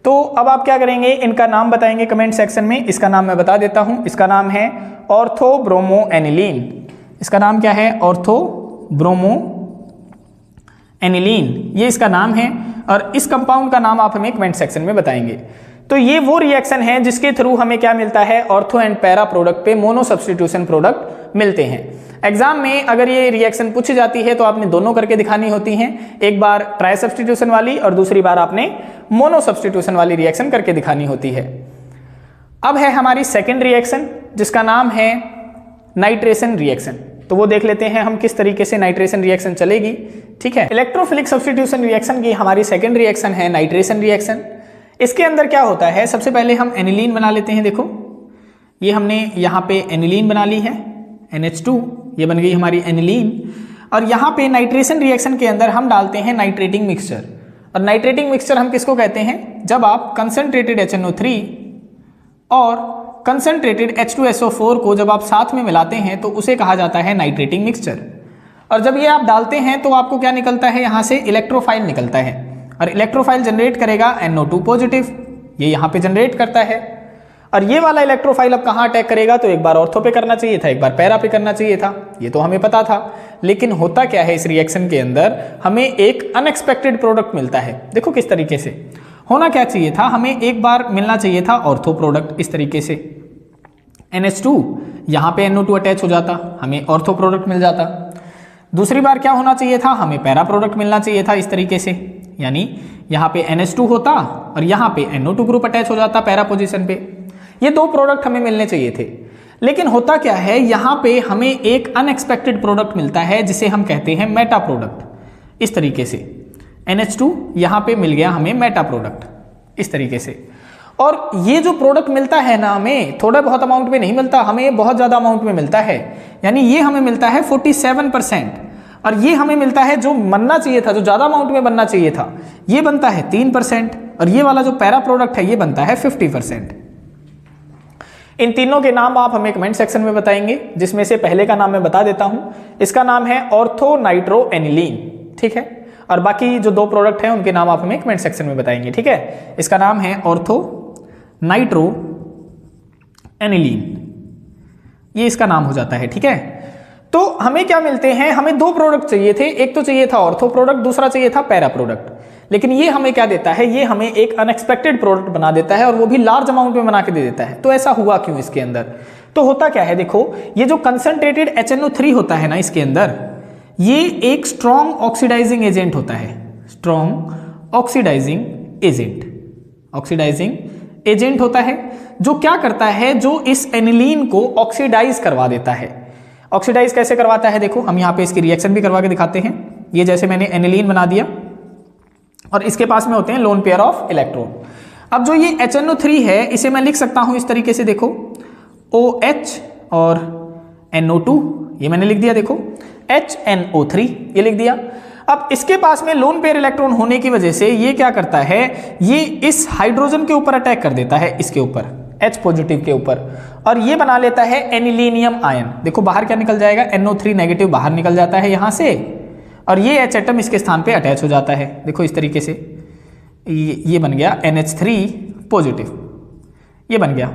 A: तो अब आप क्या करेंगे, इनका नाम बताएंगे कमेंट सेक्शन में। इसका नाम मैं बता देता हूँ, इसका नाम है ऑर्थो ब्रोमो एनिलीन। इसका नाम क्या है, ऑर्थो ब्रोमो एनिलीन, ये इसका नाम है। और इस कंपाउंड का नाम आप हमें कमेंट सेक्शन में बताएंगे। तो ये वो रिएक्शन है जिसके थ्रू हमें क्या मिलता है, ऑर्थो एंड पैरा प्रोडक्ट पे मोनो सब्स्टिट्यूशन प्रोडक्ट मिलते हैं। एग्जाम में अगर ये रिएक्शन पूछी जाती है तो आपने दोनों करके दिखानी होती हैं, एक बार ट्राई सब्स्टिट्यूशन वाली और दूसरी बार आपने मोनो सब्स्टिट्यूशन वाली रिएक्शन करके दिखानी होती है। अब है हमारी सेकेंड रिएक्शन जिसका नाम है नाइट्रेशन रिएक्शन। तो वो देख लेते हैं हम किस तरीके से नाइट्रेशन रिएक्शन चलेगी। ठीक है, इलेक्ट्रोफिलिक सब्स्टिट्यूशन रिएक्शन की हमारी सेकेंड रिएक्शन है नाइट्रेशन रिएक्शन। इसके अंदर क्या होता है, सबसे पहले हम एनिलीन बना लेते हैं। देखो ये हमने यहाँ पे एनिलीन बना ली है, NH2, ये बन गई हमारी एनिलीन। और यहाँ पे नाइट्रेशन रिएक्शन के अंदर हम डालते हैं नाइट्रेटिंग मिक्सचर। और नाइट्रेटिंग मिक्सचर हम किसको कहते हैं, जब आप कंसंट्रेटेड HNO3 और कंसंट्रेटेड H2SO4 को जब आप साथ में मिलाते हैं तो उसे कहा जाता है नाइट्रेटिंग मिक्सचर। और जब ये आप डालते हैं तो आपको क्या निकलता है, यहाँ से इलेक्ट्रोफाइल निकलता है। और इलेक्ट्रोफाइल जनरेट करेगा NO2 पॉजिटिव, ये यहाँ पे जनरेट करता है। और ये वाला इलेक्ट्रोफाइल अब कहाँ अटैक करेगा, तो एक बार ऑर्थो पे करना चाहिए था, एक बार पैरा पे करना चाहिए था, ये तो हमें पता था। लेकिन होता क्या है, इस रिएक्शन के अंदर हमें एक अनएक्सपेक्टेड प्रोडक्ट मिलता है। देखो किस तरीके से होना क्या चाहिए था, हमें एक बार मिलना चाहिए था ऑर्थो प्रोडक्ट इस तरीके से, NH2, यहाँ पे NO2 अटैच हो जाता, हमें ऑर्थो प्रोडक्ट मिल जाता। दूसरी बार क्या होना चाहिए था, हमें पैरा प्रोडक्ट मिलना चाहिए था इस तरीके से, यानी यहाँ पे NH2 होता और यहाँ पे NO2 ग्रुप अटैच हो जाता पैरा पोजीशन पे। ये दो प्रोडक्ट हमें मिलने चाहिए थे। लेकिन होता क्या है, यहाँ पे हमें एक अनएक्सपेक्टेड प्रोडक्ट मिलता है जिसे हम कहते हैं मेटा प्रोडक्ट। इस तरीके से NH2 यहाँ पे मिल गया हमें मेटा प्रोडक्ट इस तरीके से। और ये जो प्रोडक्ट मिलता है ना, हमें थोड़ा बहुत अमाउंट में नहीं मिलता, हमें बहुत ज़्यादा अमाउंट में मिलता है। यानी ये हमें मिलता है 47%, और ये हमें मिलता है जो बनना चाहिए था, जो ज़्यादा अमाउंट में बनना चाहिए था, ये बनता है 3%, और ये वाला जो पैरा प्रोडक्ट है ये बनता है 50%। इन तीनों के नाम आप हमें कमेंट सेक्शन में बताएंगे, जिसमें से पहले का नाम मैं बता देता हूं, इसका नाम है ऑर्थो नाइट्रो एनिलीन। ठीक है, और बाकी जो दो प्रोडक्ट हैं उनके नाम आप हमें कमेंट सेक्शन में बताएंगे। ठीक है, इसका नाम है ऑर्थो नाइट्रो एनिलीन, ये इसका नाम हो जाता है। ठीक है, तो हमें क्या मिलते हैं, हमें दो प्रोडक्ट चाहिए थे, एक तो चाहिए था ऑर्थो प्रोडक्ट, दूसरा चाहिए था पैरा प्रोडक्ट। लेकिन ये हमें क्या देता है, ये हमें एक अनएक्सपेक्टेड प्रोडक्ट बना देता है, और वो भी लार्ज अमाउंट में बना के दे देता है। तो ऐसा हुआ क्यों इसके अंदर, तो होता क्या है, देखो ये जो कंसंट्रेटेड HNO3 होता है ना, इसके अंदर ये एक स्ट्रॉन्ग ऑक्सीडाइजिंग एजेंट होता है, strong oxidising agent, oxidising agent होता है, जो क्या करता है, जो इस एनिलीन को ऑक्सीडाइज करवा देता है। ऑक्सीडाइज कैसे करवाता है, देखो हम यहाँ पे इसकी रिएक्शन भी करवा के दिखाते हैं। ये जैसे मैंने एनिलीन बना दिया और इसके पास में होते हैं लोन पेयर ऑफ इलेक्ट्रॉन। अब जो ये HNO3 है इसे मैं लिख सकता हूं इस तरीके से, देखो OH और NO2, ये मैंने लिख दिया, देखो HNO3 ये लिख दिया। अब इसके पास में लोन पेयर इलेक्ट्रॉन होने की वजह से ये क्या करता है, ये इस हाइड्रोजन के ऊपर अटैक कर देता है, इसके ऊपर H पॉजिटिव के ऊपर, और ये बना लेता है एनिलीनियम आयन। देखो बाहर क्या निकल जाएगा, NO3 नेगेटिव बाहर निकल जाता है यहाँ से, और ये H एटम इसके स्थान पे अटैच हो जाता है। देखो इस तरीके से ये बन गया NH3 पॉजिटिव, ये बन गया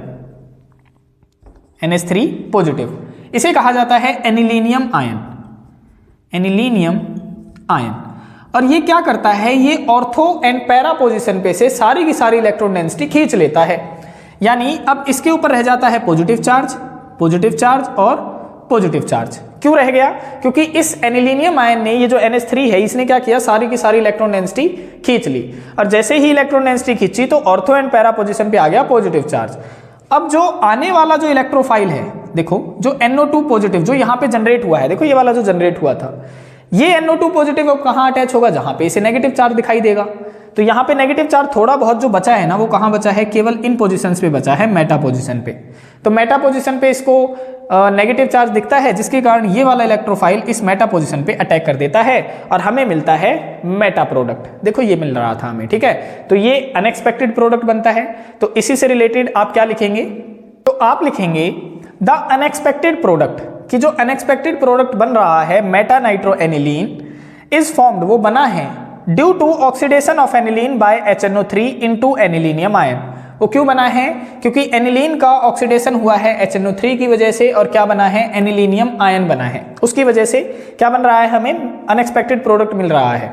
A: NH3 पॉजिटिव। इसे कहा जाता है एनिलीनियम आयन, एनिलीनियम आयन। और ये क्या करता है, ये ऑर्थो एंड पैरा पोजीशन पे से सारी की सारी इलेक्ट्रॉन डेंसिटी खींच लेता है। यानी अब इसके ऊपर रह जाता है पॉजिटिव चार्ज और पॉजिटिव चार्ज। क्यों रह गया, क्योंकि इस एनिलीनियम आयन ने, ये जो NH3 है, इसने क्या किया, सारी की सारी इलेक्ट्रॉन डेंसिटी खींच ली, और जैसे ही इलेक्ट्रॉन डेंसिटी खींची तो ऑर्थो एंड पैरा पोजीशन पे आ गया पॉजिटिव चार्ज। अब जो आने वाला जो इलेक्ट्रोफाइल है, देखो जो NO2 पॉजिटिव जो यहाँ पे जनरेट हुआ है, देखो ये वाला जो जनरेट हुआ था, ये NO2 पॉजिटिव अब कहाँ अटैच होगा, जहां पे इसे नेगेटिव चार्ज दिखाई देगा। तो यहाँ पे नेगेटिव चार्ज थोड़ा बहुत जो बचा है ना, वो कहाँ बचा है, केवल इन पोजीशंस पे बचा है, मेटा पोजीशन पे। तो मेटा पोजीशन पे इसको नेगेटिव चार्ज दिखता है, जिसके कारण ये वाला इलेक्ट्रोफाइल इस मेटा पोजीशन पे अटैक कर देता है और हमें मिलता है मेटा प्रोडक्ट। देखो ये मिल रहा था हमें, ठीक है। तो ये अनएक्सपेक्टेड प्रोडक्ट बनता है। तो इसी से रिलेटेड आप क्या लिखेंगे, तो आप लिखेंगे द अनएक्सपेक्टेड प्रोडक्ट, कि जो अनएक्सपेक्टेड प्रोडक्ट बन रहा है meta nitro aniline is formed, वो बना है due to oxidation of aniline by HNO3 into anilinium ion. वो क्यों बना है? क्योंकि एनिलीन का ऑक्सीडेशन हुआ है HNO3 की वजह से, और क्या बना है? एनिलीनियम आयन बना है। उसकी वजह से क्या बन रहा है? हमें अनएक्सपेक्टेड प्रोडक्ट मिल रहा है।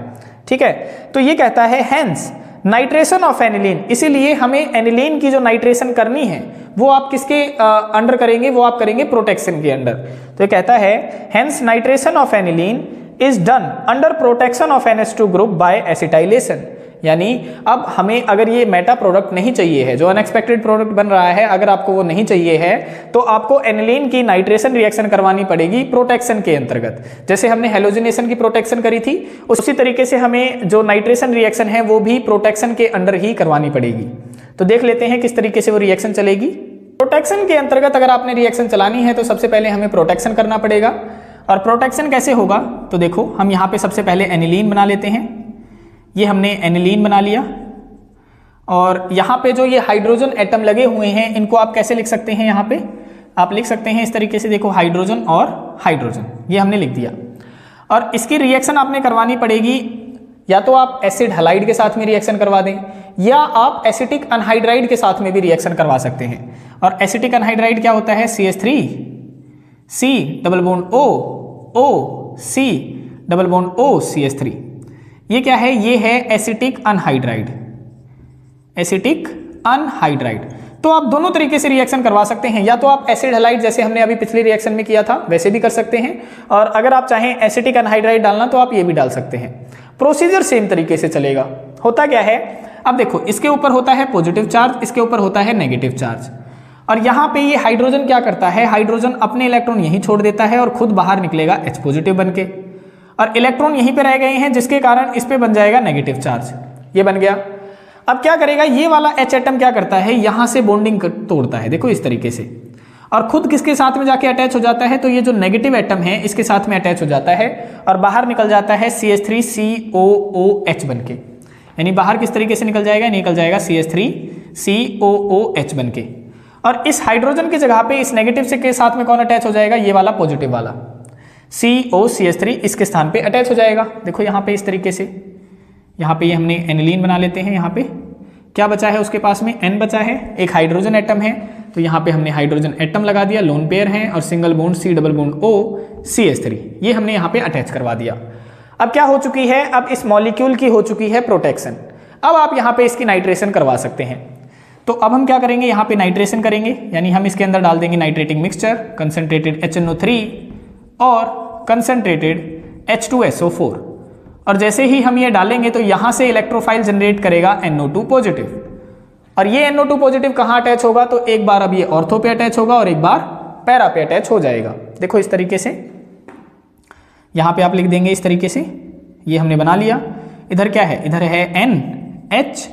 A: ठीक है, तो ये कहता है हेंस नाइट्रेशन ऑफ एनिलीन, इसीलिए हमें एनिलीन की जो नाइट्रेशन करनी है वो आप किसके अंडर करेंगे? वो आप करेंगे प्रोटेक्शन के अंडर। तो ये कहता है hence nitration of aniline is done under protection of NH2 group by acetylation. यानी अब हमें अगर ये मेटा प्रोडक्ट नहीं चाहिए है, जो अनएक्सपेक्टेड प्रोडक्ट बन रहा है, अगर आपको वो नहीं चाहिए है तो आपको एनिलीन की नाइट्रेशन रिएक्शन करवानी पड़ेगी प्रोटेक्शन के अंतर्गत। जैसे हमने हेलोजिनेशन की प्रोटेक्शन करी थी, उसी तरीके से हमें जो नाइट्रेशन रिएक्शन है वो भी प्रोटेक्शन के अंडर ही करवानी पड़ेगी। तो देख लेते हैं किस तरीके से वो रिएक्शन चलेगी। प्रोटेक्शन के अंतर्गत अगर आपने रिएक्शन चलानी है तो सबसे पहले हमें प्रोटेक्शन करना पड़ेगा। और प्रोटेक्शन कैसे होगा? तो देखो, हम यहाँ पे सबसे पहले एनिलीन बना लेते हैं। ये हमने एनिलीन बना लिया, और यहाँ पे जो ये हाइड्रोजन एटम लगे हुए हैं इनको आप कैसे लिख सकते हैं? यहाँ पे आप लिख सकते हैं इस तरीके से, देखो हाइड्रोजन और हाइड्रोजन, ये हमने लिख दिया। और इसकी रिएक्शन आपने करवानी पड़ेगी, या तो आप एसिड हलाइड के साथ में रिएक्शन करवा दें, या आप एसिटिक अनहाइड्राइड के साथ में भी रिएक्शन करवा सकते हैं। और एसिटिक अनहाइड्राइड क्या होता है? CH3 C double bond O C double bond O CH3। ये क्या है? ये है एसिटिक अनहाइड्राइड, एसिटिक अनहाइड्राइड। तो आप दोनों तरीके से रिएक्शन करवा सकते हैं, या तो आप एसिड हलाइड जैसे हमने अभी पिछले रिएक्शन में किया था वैसे भी कर सकते हैं, और अगर आप चाहें एसिटिक अनहाइड्राइड डालना तो आप ये भी डाल सकते हैं। प्रोसीजर सेम तरीके से चलेगा। होता क्या है? अब देखो, इसके ऊपर होता है पॉजिटिव चार्ज, इसके ऊपर होता है नेगेटिव चार्ज, और यहाँ पे ये हाइड्रोजन क्या करता है? हाइड्रोजन अपने इलेक्ट्रॉन यहीं छोड़ देता है और खुद बाहर निकलेगा H पॉजिटिव बनके, और इलेक्ट्रॉन यहीं पे रह गए हैं जिसके कारण इस पे बन जाएगा नेगेटिव चार्ज। ये बन गया। अब क्या करेगा? ये वाला H एटम क्या करता है? यहाँ से बॉन्डिंग तोड़ता है, देखो इस तरीके से, और खुद किसके साथ में जाके अटैच हो जाता है? तो ये जो नेगेटिव एटम है इसके साथ में अटैच हो जाता है और बाहर निकल जाता है CH3COOH बनके। यानी बाहर किस तरीके से निकल जाएगा? निकल जाएगा CH3COOH बनके। और इस हाइड्रोजन की जगह पे इस नेगेटिव से के साथ में कौन अटैच हो जाएगा? ये वाला पॉजिटिव वाला COCH3 इसके स्थान पे अटैच हो जाएगा। देखो यहाँ पे इस तरीके से, यहाँ पे ये हमने एनिलीन बना लेते हैं। यहाँ पे क्या बचा है? उसके पास में N बचा है, एक हाइड्रोजन एटम है, तो यहाँ पे हमने हाइड्रोजन एटम लगा दिया, लोन पेयर है, और single bond C double bond O CH3 ये हमने यहाँ पे अटैच करवा दिया। अब क्या हो चुकी है? अब इस मॉलिक्यूल की हो चुकी है प्रोटेक्शन। अब आप यहाँ पे इसकी नाइट्रेशन करवा सकते हैं। तो अब हम क्या करेंगे? यहाँ पे नाइट्रेशन करेंगे, यानी हम इसके अंदर डाल देंगे नाइट्रेटिंग मिक्सचर, कंसंट्रेटेड HNO3 और कंसंट्रेटेड H2SO4। और जैसे ही हम ये डालेंगे तो यहाँ से इलेक्ट्रोफाइल जनरेट करेगा NO2 पॉजिटिव, और ये NO2 पॉजिटिव कहाँ अटैच होगा? तो एक बार अब ये ऑर्थो पे अटैच होगा और एक बार पैरा पे अटैच हो जाएगा। देखो इस तरीके से, यहाँ पे आप लिख देंगे इस तरीके से, ये हमने बना लिया। इधर क्या है? इधर है NH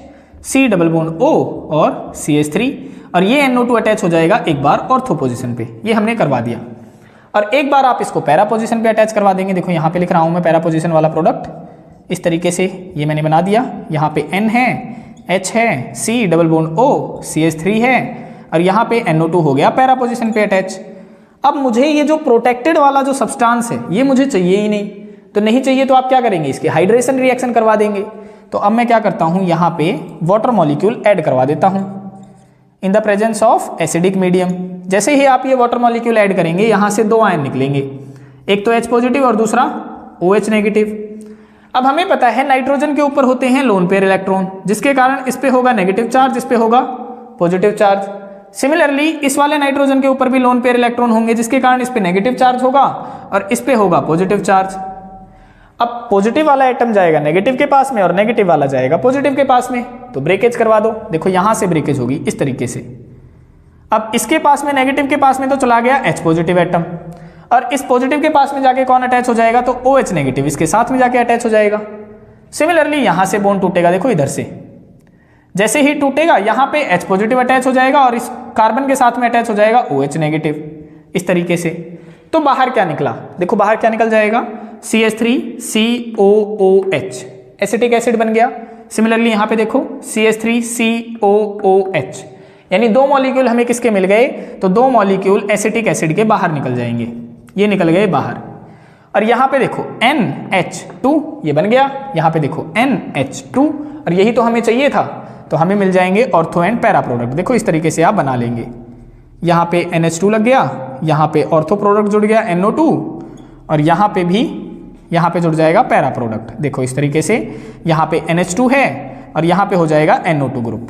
A: C double bond O और CH3, और ये NO2 अटैच हो जाएगा एक बार ऑर्थो पोजीशन पे। ये हमने करवा दिया, और एक बार आप इसको पैरा पोजीशन पे अटैच करवा देंगे। देखो यहाँ पे लिख रहा हूँ मैं पैरा पोजीशन वाला प्रोडक्ट, इस तरीके से ये मैंने बना दिया। यहाँ पे N है, H है, C double bond O CH3 है, और यहाँ पे NO2 हो गया पैरा पोजीशन पे अटैच। अब मुझे ये जो प्रोटेक्टेड वाला जो सब्सटेंस है ये मुझे चाहिए ही नहीं, तो नहीं चाहिए तो आप क्या करेंगे? इसकी हाइड्रेशन रिएक्शन करवा देंगे। तो अब मैं क्या करता हूँ? यहाँ पे वाटर मॉलिक्यूल ऐड करवा देता हूँ in the presence of acidic medium. जैसे ही आप ये वाटर मॉलिक्यूल ऐड करेंगे, यहाँ से दो आयन निकलेंगे, एक तो H पॉजिटिव और दूसरा OH नेगेटिव। अब हमें पता है नाइट्रोजन के ऊपर होते हैं लोन पेयर इलेक्ट्रॉन, जिसके कारण इस पे होगा नेगेटिव चार्ज, इस पे होगा पॉजिटिव चार्ज। सिमिलरली इस वाले नाइट्रोजन के ऊपर भी लोन पेयर इलेक्ट्रॉन होंगे, जिसके कारण इस पे नेगेटिव चार्ज होगा और इस पे होगा पॉजिटिव चार्ज। अब पॉजिटिव वाला एटम जाएगा नेगेटिव के पास में और नेगेटिव वाला जाएगा पॉजिटिव के पास में, तो ब्रेकेज करवा दो। देखो यहां से ब्रेकेज होगी इस तरीके से। अब इसके पास में नेगेटिव के पास में तो चला गया H पॉजिटिव एटम, और इस पॉजिटिव के पास में जाके कौन अटैच हो जाएगा? तो OH नेगेटिव इसके साथ में जाके अटैच हो जाएगा। सिमिलरली यहां से बॉन्ड टूटेगा, देखो इधर से जैसे ही टूटेगा यहाँ पे H पॉजिटिव अटैच हो जाएगा और इस कार्बन के साथ में अटैच हो जाएगा OH नेगेटिव, इस तरीके से। तो बाहर क्या निकला? देखो बाहर क्या निकल जाएगा? CH3COOH एसिटिक एसिड बन गया। सिमिलरली यहाँ पे देखो CH3COOH, यानी 2 मॉलिक्यूल हमें किसके मिल गए, तो 2 मॉलिक्यूल एसिटिक एसिड के बाहर निकल जाएंगे, ये निकल गए बाहर। और यहाँ पे देखो NH2 ये बन गया, यहाँ पे देखो NH2, और यही तो हमें चाहिए था, तो हमें मिल जाएंगे ऑर्थो एंड पैरा प्रोडक्ट। देखो इस तरीके से आप बना लेंगे, यहाँ पे NH2 लग गया, यहाँ पे ऑर्थो प्रोडक्ट जुड़ गया NO2, और यहाँ पे भी यहाँ पे जुड़ जाएगा पैरा प्रोडक्ट। देखो इस तरीके से यहाँ पे NH2 है और यहाँ पे हो जाएगा NO2 ग्रुप।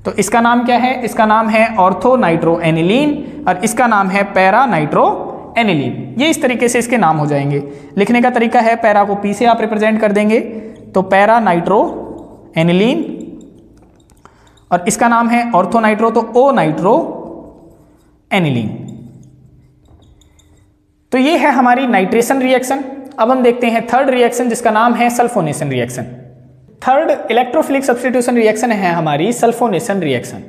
A: तो इसका नाम क्या है, इसका नाम है ऑर्थो नाइट्रो एनिलीन और इसका नाम है पैरा नाइट्रो एनिलीन। ये इस तरीके से इसके नाम हो जाएंगे। लिखने का तरीका है, पैरा को P से आप रिप्रेजेंट कर देंगे, तो पैरा नाइट्रो एनिलीन, और इसका नाम है ऑर्थो नाइट्रो, तो O नाइट्रो एनिलीन। तो ये है हमारी नाइट्रेशन रिएक्शन। अब हम देखते हैं थर्ड रिएक्शन जिसका नाम है sulphonation reaction. Third electrophilic substitution reaction है हमारी सल्फोनेशन रिएक्शन।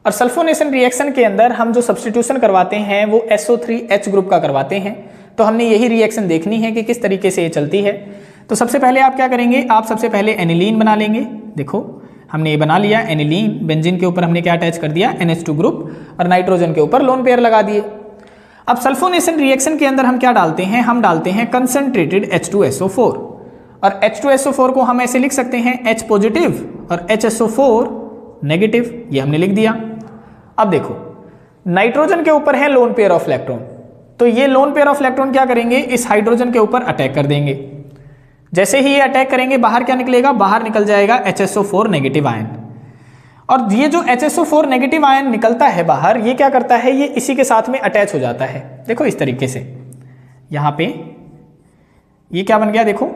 A: और सल्फोनेशन रिएक्शन के अंदर हम जो सब्स्टिट्यूशन करवाते हैं वो SO3H ग्रुप का करवाते हैं। तो हमने यही रिएक्शन देखनी है कि किस तरीके से ये चलती है। तो सबसे पहले आप क्या करेंगे, आप सबसे पहले एनिलीन बना लेंगे। देखो हमने ये बना लिया एनिलीन, बेंजीन के ऊपर हमने क्या अटैच कर दिया, NH2 ग्रुप, और नाइट्रोजन के ऊपर लोन पेयर लगा दिए। अब सल्फोनेशन रिएक्शन के अंदर हम क्या डालते हैं, हम डालते हैं कंसंट्रेटेड H2SO4, और H2SO4 को हम ऐसे लिख सकते हैं H पॉजिटिव और HSO4 नेगेटिव, ये हमने लिख दिया। अब देखो नाइट्रोजन के ऊपर है लोन पेयर ऑफ इलेक्ट्रॉन, तो ये लोन पेयर ऑफ इलेक्ट्रॉन क्या करेंगे, इस हाइड्रोजन के ऊपर अटैक कर देंगे। जैसे ही ये अटैक करेंगे बाहर क्या निकलेगा, बाहर निकल जाएगा HSO4 नेगेटिव आयन। और ये जो HSO4 नेगेटिव आयन निकलता है बाहर, ये क्या करता है, ये इसी के साथ में अटैच हो जाता है। देखो इस तरीके से यहाँ पे ये क्या बन गया, देखो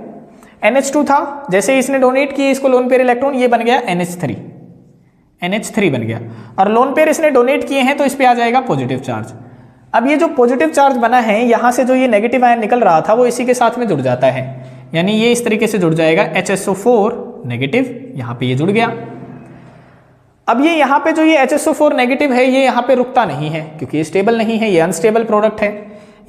A: NH2 था, जैसे ही इसने डोनेट किए इसको लोन पेयर इलेक्ट्रॉन, ये बन गया NH3 बन गया, और लोन पेयर इसने डोनेट किए हैं तो इस पे आ जाएगा पॉजिटिव चार्ज। अब ये जो पॉजिटिव चार्ज बना है, यहाँ से जो ये नेगेटिव आयन निकल रहा था वो इसी के साथ में जुड़ जाता है, यानी ये इस तरीके से जुड़ जाएगा HSO4 नेगेटिव, यहाँ पे ये जुड़ गया। अब ये यहाँ पे जो ये HSO4 नेगेटिव है, ये यहाँ पे रुकता नहीं है क्योंकि ये स्टेबल नहीं है, ये अनस्टेबल प्रोडक्ट है।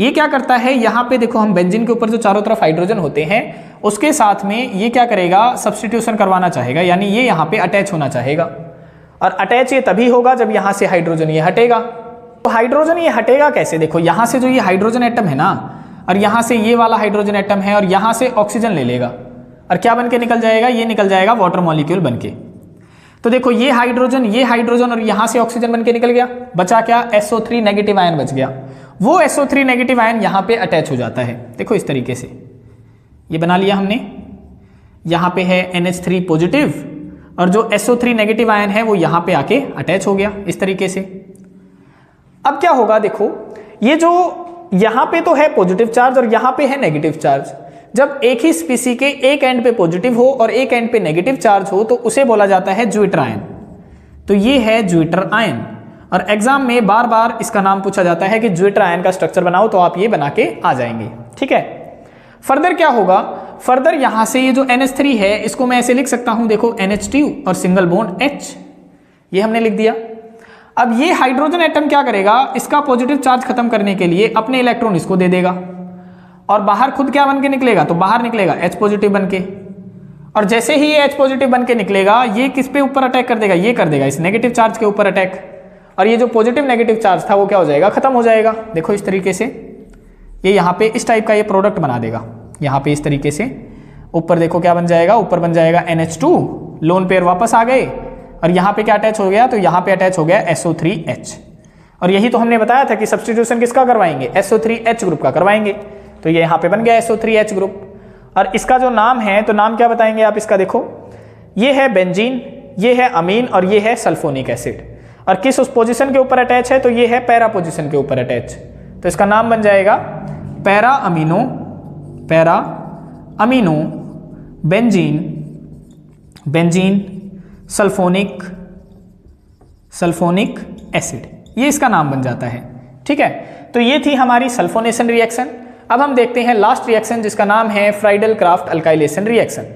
A: ये क्या करता है, यहाँ पे देखो हम बेंजीन के ऊपर जो चारों तरफ हाइड्रोजन होते हैं उसके साथ में ये क्या करेगा, सब्स्टिट्यूशन करवाना चाहेगा, यानी ये यहाँ पे अटैच होना चाहेगा। और अटैच ये तभी होगा जब यहाँ से हाइड्रोजन ये हटेगा। तो हाइड्रोजन ये हटेगा कैसे, देखो यहाँ से जो ये हाइड्रोजन एटम है ना, और यहाँ से ये वाला हाइड्रोजन एटम है, और यहाँ से ऑक्सीजन ले लेगा, और क्या बन के निकल जाएगा, ये निकल जाएगा वाटर मॉलिक्यूल बन के। तो देखो ये हाइड्रोजन और यहाँ से ऑक्सीजन बन के निकल गया, बचा क्या, SO3 नेगेटिव आयन बच गया। वो SO3 नेगेटिव आयन यहाँ पे अटैच हो जाता है। देखो इस तरीके से ये बना लिया हमने, यहाँ पे है NH3 पॉजिटिव, और जो SO3 नेगेटिव आयन है वो यहाँ पे आके अटैच हो गया इस तरीके से। अब क्या होगा, देखो ये जो यहाँ पे तो है पॉजिटिव चार्ज और यहाँ पे है नेगेटिव चार्ज। जब एक ही स्पीसी के एक एंड पे पॉजिटिव हो और एक एंड पे नेगेटिव चार्ज हो तो उसे बोला जाता है ज्विटर आयन। तो ये है ज्विटर आयन, और एग्जाम में बार बार इसका नाम पूछा जाता है कि ज्विटर आयन का स्ट्रक्चर बनाओ, तो आप ये बना के आ जाएंगे। ठीक है, फर्दर क्या होगा, फर्दर यहां से ये जो NH3 है इसको मैं ऐसे लिख सकता हूं, देखो NH2 और सिंगल बॉन्ड H, ये हमने लिख दिया। अब ये हाइड्रोजन एटम क्या करेगा, इसका पॉजिटिव चार्ज खत्म करने के लिए अपने इलेक्ट्रॉन इसको दे देगा, और बाहर खुद क्या बन के निकलेगा, तो बाहर निकलेगा H पॉजिटिव बन के। और जैसे ही ये H पॉजिटिव बन के निकलेगा, ये किस पे ऊपर अटैक कर देगा, ये कर देगा इस नेगेटिव चार्ज के ऊपर अटैक, और ये जो पॉजिटिव नेगेटिव चार्ज था वो क्या हो जाएगा, खत्म हो जाएगा। देखो इस तरीके से ये यहाँ पे इस टाइप का ये प्रोडक्ट बना देगा, यहाँ पे इस तरीके से ऊपर देखो क्या बन जाएगा, ऊपर बन जाएगा NH2, लोन पेयर वापस आ गए, और यहाँ पे क्या अटैच हो गया, तो यहाँ पे अटैच हो गया SO3H। और यही तो हमने बताया था कि सब्स्टिट्यूशन किसका करवाएंगे, SO3H ग्रुप का करवाएंगे। तो ये यहाँ पे बन गया SO3H ग्रुप, और इसका जो नाम है, तो नाम क्या बताएंगे आप इसका, देखो ये है बेंजीन, ये है अमीन, और ये है सल्फोनिक एसिड। और किस उस पोजीशन के ऊपर अटैच है, तो ये है पैरा पोजीशन के ऊपर अटैच, तो इसका नाम बन जाएगा para amino benzene sulphonic acid, ये इसका नाम बन जाता है। ठीक है, तो ये थी हमारी सल्फोनेशन रिएक्शन। अब हम देखते हैं लास्ट रिएक्शन जिसका नाम है Friedl craft alkylation reaction.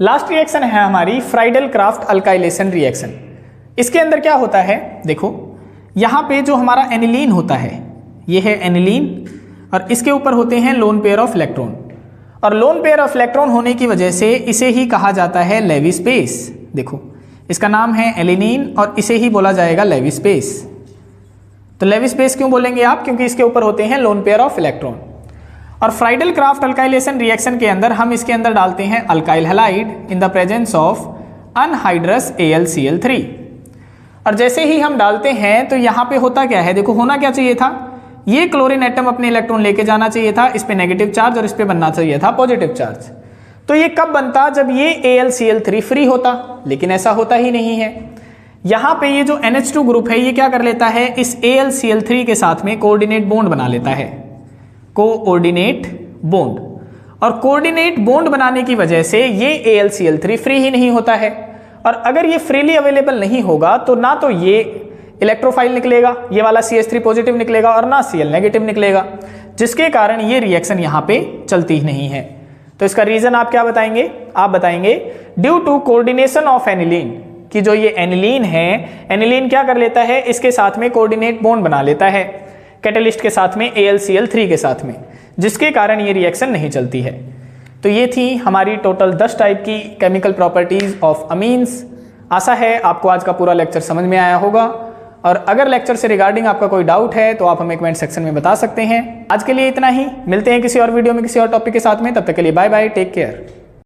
A: Last reaction है हमारी फ्राइडल क्राफ्ट अल्काइलेशन रिएक्शन। इसके अंदर क्या होता है, देखो यहाँ पे जो हमारा एनिलीन होता है, ये है एनिलीन, और इसके ऊपर होते हैं लोन पेयर ऑफ इलेक्ट्रॉन, और लोन पेयर ऑफ इलेक्ट्रॉन होने की वजह से इसे ही कहा जाता है लेवी स्पेस। देखो इसका नाम है एलिनीन और इसे ही बोला जाएगा लेविस बेस। तो लेविस बेस क्यों बोलेंगे आप? क्योंकि इसके ऊपर होते हैं लोन पेयर ऑफ इलेक्ट्रॉन। और फ्राइडल क्राफ्ट अल्काइलेशन रिएक्शन के अंदर हम इसके अंदर डालते हैं alkyl halide in the presence of anhydrous AlCl3। और जैसे ही हम डालते हैं तो यहाँ पे होता क्या है, देखो होना क्या चाहिए था, ये क्लोरीन एटम अपने इलेक्ट्रॉन लेके जाना चाहिए था, इस पे नेगेटिव चार्ज और इस पे बनना चाहिए था पॉजिटिव चार्ज। तो ये कब बनता? जब ये AlCl3 फ्री होता, लेकिन ऐसा होता ही नहीं है। यहाँ पे ये जो NH2 ग्रुप है ये क्या कर लेता है, इस AlCl3 के साथ में कोऑर्डिनेट बॉन्ड बना लेता है, कोऑर्डिनेट बॉन्ड। और कोऑर्डिनेट बॉन्ड बनाने की वजह से ये AlCl3 फ्री ही नहीं होता है। और अगर ये फ्रीली अवेलेबल नहीं होगा तो ना तो ये इलेक्ट्रोफाइल निकलेगा, ये वाला CH3 पॉजिटिव निकलेगा, और ना Cl नेगेटिव निकलेगा, जिसके कारण ये रिएक्शन यहाँ पे चलती ही नहीं है। तो इसका रीजन आप क्या बताएंगे? आप बताएंगे due to coordination of aniline, कि जो ये एनिलीन है, एनिलीन क्या कर लेता है, इसके साथ में कोऑर्डिनेट बॉन्ड बना लेता है कैटलिस्ट के साथ में, AlCl3 के साथ में, जिसके कारण ये रिएक्शन नहीं चलती है। तो ये थी हमारी टोटल 10 टाइप की केमिकल प्रॉपर्टीज ऑफ अमीन्स। आशा है आपको आज का पूरा लेक्चर समझ में आया होगा, और अगर लेक्चर से रिगार्डिंग आपका कोई डाउट है तो आप हमें कमेंट सेक्शन में बता सकते हैं। आज के लिए इतना ही, मिलते हैं किसी और वीडियो में किसी और टॉपिक के साथ में, तब तक के लिए बाय बाय, टेक केयर।